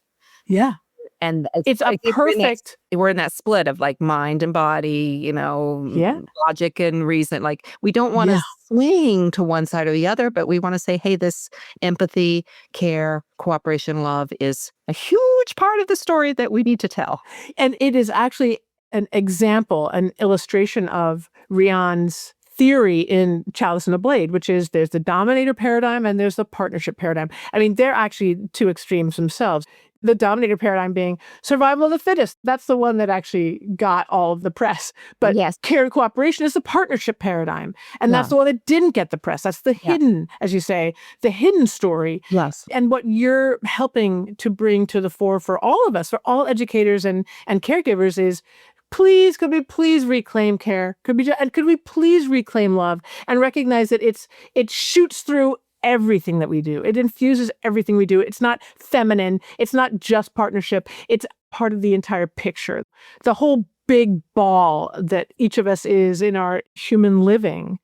Yeah. And It's a perfect. we're in that split of like mind and body, Yeah. logic and reason. Like we don't want to Yeah. swing to one side or the other, but we want to say, hey, this empathy, care, cooperation, love is a huge part of the story that we need to tell. And it is actually an example, an illustration of Rian's theory in Chalice and a Blade, which is there's the dominator paradigm and there's the partnership paradigm. I mean, they're actually two extremes themselves. The dominator paradigm being survival of the fittest. That's the one that actually got all of the press. But Yes. care and cooperation is the partnership paradigm. And that's the one that didn't get the press. That's the hidden, as you say, the hidden story. Yes. And what you're helping to bring to the fore for all of us, for all educators and caregivers is, could we please reclaim care? Could we please reclaim love and recognize that it shoots through everything that we do. It infuses everything we do. It's not feminine. It's not just partnership. It's part of the entire picture. The whole big ball that each of us is in our human living.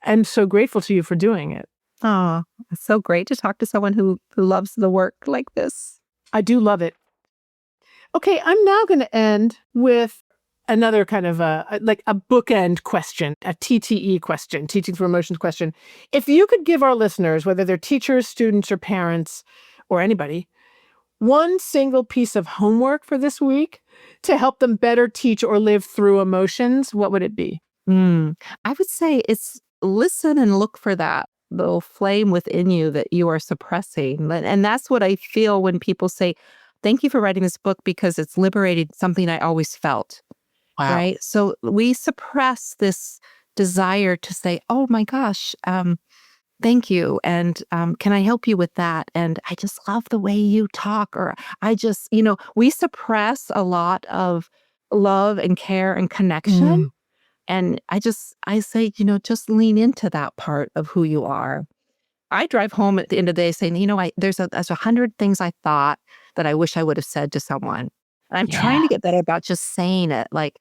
I'm so grateful to you for doing it. Oh, it's so great to talk to someone who loves the work like this. I do love it. Okay, I'm now going to end with another kind of a bookend question, a TTE question, teaching for emotions question. If you could give our listeners, whether they're teachers, students, or parents, or anybody, one single piece of homework for this week to help them better teach or live through emotions, what would it be? I would say it's listen and look for that little flame within you that you are suppressing. And that's what I feel when people say, thank you for writing this book because it's liberated something I always felt. Wow. Right? So we suppress this desire to say, oh my gosh, thank you. And can I help you with that? And I just love the way you talk. Or I just, we suppress a lot of love and care and connection. And I say, just lean into that part of who you are. I drive home at the end of the day saying, there's 100 things I thought that I wish I would have said to someone. And I'm trying to get better about just saying it. Like,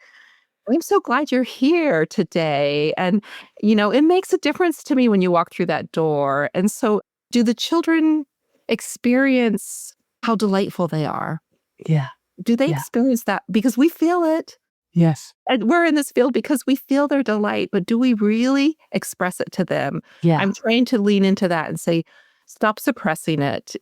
I'm so glad you're here today. And, it makes a difference to me when you walk through that door. And so do the children experience how delightful they are? Yeah. Do they experience that? Because we feel it. Yes. And we're in this field because we feel their delight, but do we really express it to them? Yeah. I'm trying to lean into that and say, stop suppressing it,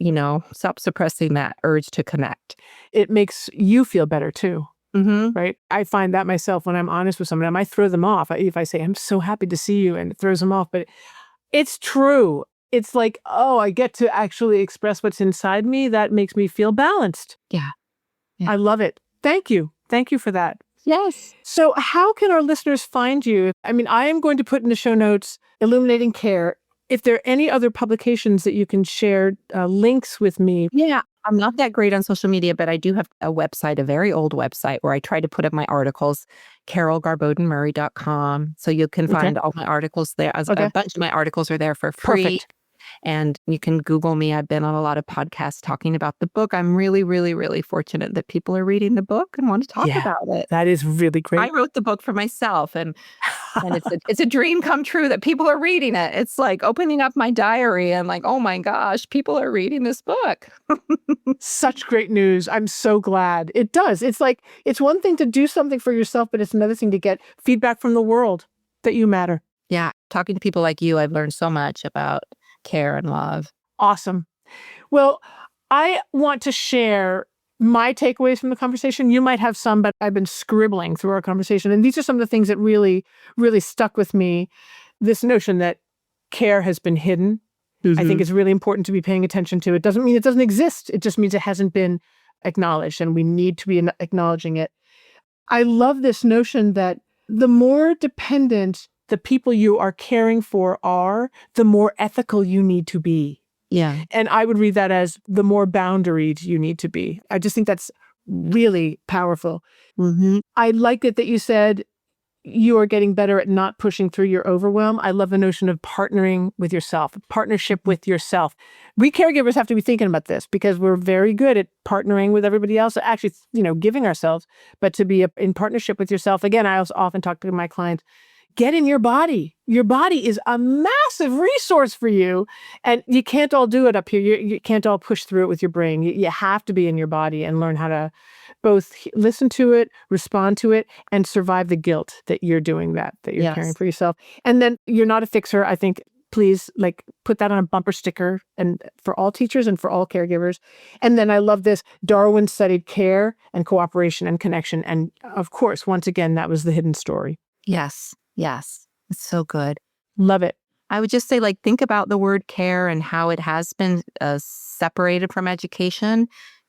stop suppressing that urge to connect. It makes you feel better too, Mm-hmm. right? I find that myself when I'm honest with someone. I might throw them off if I say, I'm so happy to see you, and it throws them off. But it's true. It's like, oh, I get to actually express what's inside me. That makes me feel balanced. Yeah. I love it. Thank you. Thank you for that. Yes. So how can our listeners find you? I mean, I am going to put in the show notes, Illuminating Care. If there are any other publications that you can share links with me. Yeah. I'm not that great on social media, but I do have a website, a very old website where I try to put up my articles, carolgarbodenmurray.com. So you can find all my articles there. A bunch of my articles are there for free. Perfect. And you can Google me. I've been on a lot of podcasts talking about the book. I'm really, really, really fortunate that people are reading the book and want to talk about it. That is really great. I wrote the book for myself, and it's a dream come true that people are reading it. It's like opening up my diary and like, oh my gosh, people are reading this book. Such great news. I'm so glad. It does. It's like, it's one thing to do something for yourself, but it's another thing to get feedback from the world that you matter. Yeah. Talking to people like you, I've learned so much about care and love. Awesome. Well, I want to share my takeaways from the conversation. You might have some, but I've been scribbling through our conversation. And these are some of the things that really, really stuck with me. This notion that care has been hidden. I think it's really important to be paying attention to. It doesn't mean it doesn't exist. It just means it hasn't been acknowledged, and we need to be acknowledging it. I love this notion that the more dependent the people you are caring for are, the more ethical you need to be. Yeah. And I would read that as the more boundaried you need to be. I just think that's really powerful. I like it that you said you are getting better at not pushing through your overwhelm. I love the notion of partnering with yourself, partnership with yourself. We caregivers have to be thinking about this because we're very good at partnering with everybody else, actually, giving ourselves, but to be in partnership with yourself. Again, I also often talk to my clients, get in your body. Your body is a massive resource for you, and you can't all do it up here. You can't all push through it with your brain. You have to be in your body and learn how to both listen to it, respond to it, and survive the guilt that you're doing that you're caring for yourself. And then you're not a fixer. I think please put that on a bumper sticker, and for all teachers and for all caregivers. And then I love this. Darwin studied care and cooperation and connection. And of course, once again, that was the hidden story. Yes. Yes. It's so good. Love it. I would just say, think about the word care and how it has been separated from education.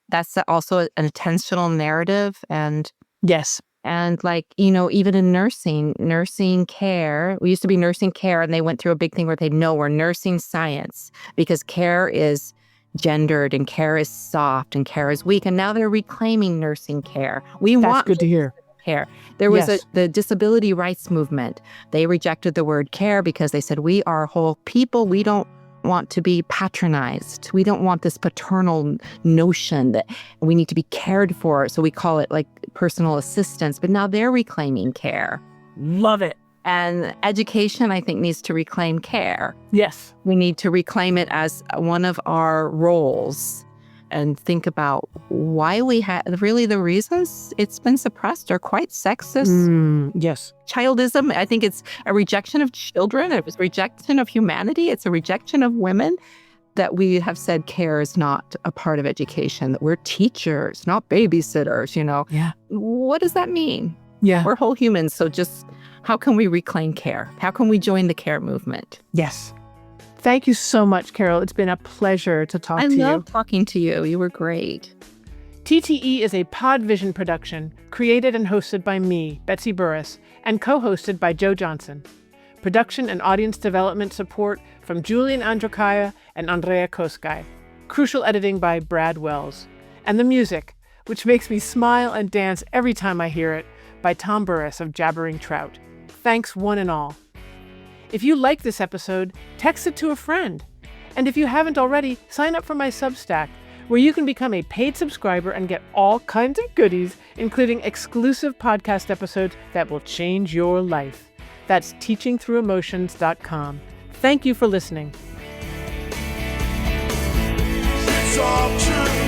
That's also an intentional narrative. And yes. And even in nursing care, we used to be nursing care, and they went through a big thing where we're nursing science because care is gendered and care is soft and care is weak. And now they're reclaiming nursing care. That's good to hear. Care. There was the disability rights movement. They rejected the word care because they said, we are whole people. We don't want to be patronized. We don't want this paternal notion that we need to be cared for. So we call it personal assistance. But now they're reclaiming care. Love it. And education, I think, needs to reclaim care. Yes. We need to reclaim it as one of our roles and think about why we have really the reasons it's been suppressed are quite sexist. Yes. Childism, I think it's a rejection of children. It was a rejection of humanity. It's a rejection of women that we have said care is not a part of education, that we're teachers, not babysitters, Yeah. What does that mean? Yeah. We're whole humans. So just how can we reclaim care? How can we join the care movement? Yes. Thank you so much, Carol. It's been a pleasure to talk to you. I love talking to you. You were great. TTE is a Podvision production, created and hosted by me, Betsy Burris, and co-hosted by Joe Johnson. Production and audience development support from Julian Androkaya and Andrea Koskay. Crucial editing by Brad Wells. And the music, which makes me smile and dance every time I hear it, by Tom Burris of Jabbering Trout. Thanks one and all. If you like this episode, text it to a friend. And if you haven't already, sign up for my Substack, where you can become a paid subscriber and get all kinds of goodies, including exclusive podcast episodes that will change your life. That's teachingthroughemotions.com. Thank you for listening. It's all true.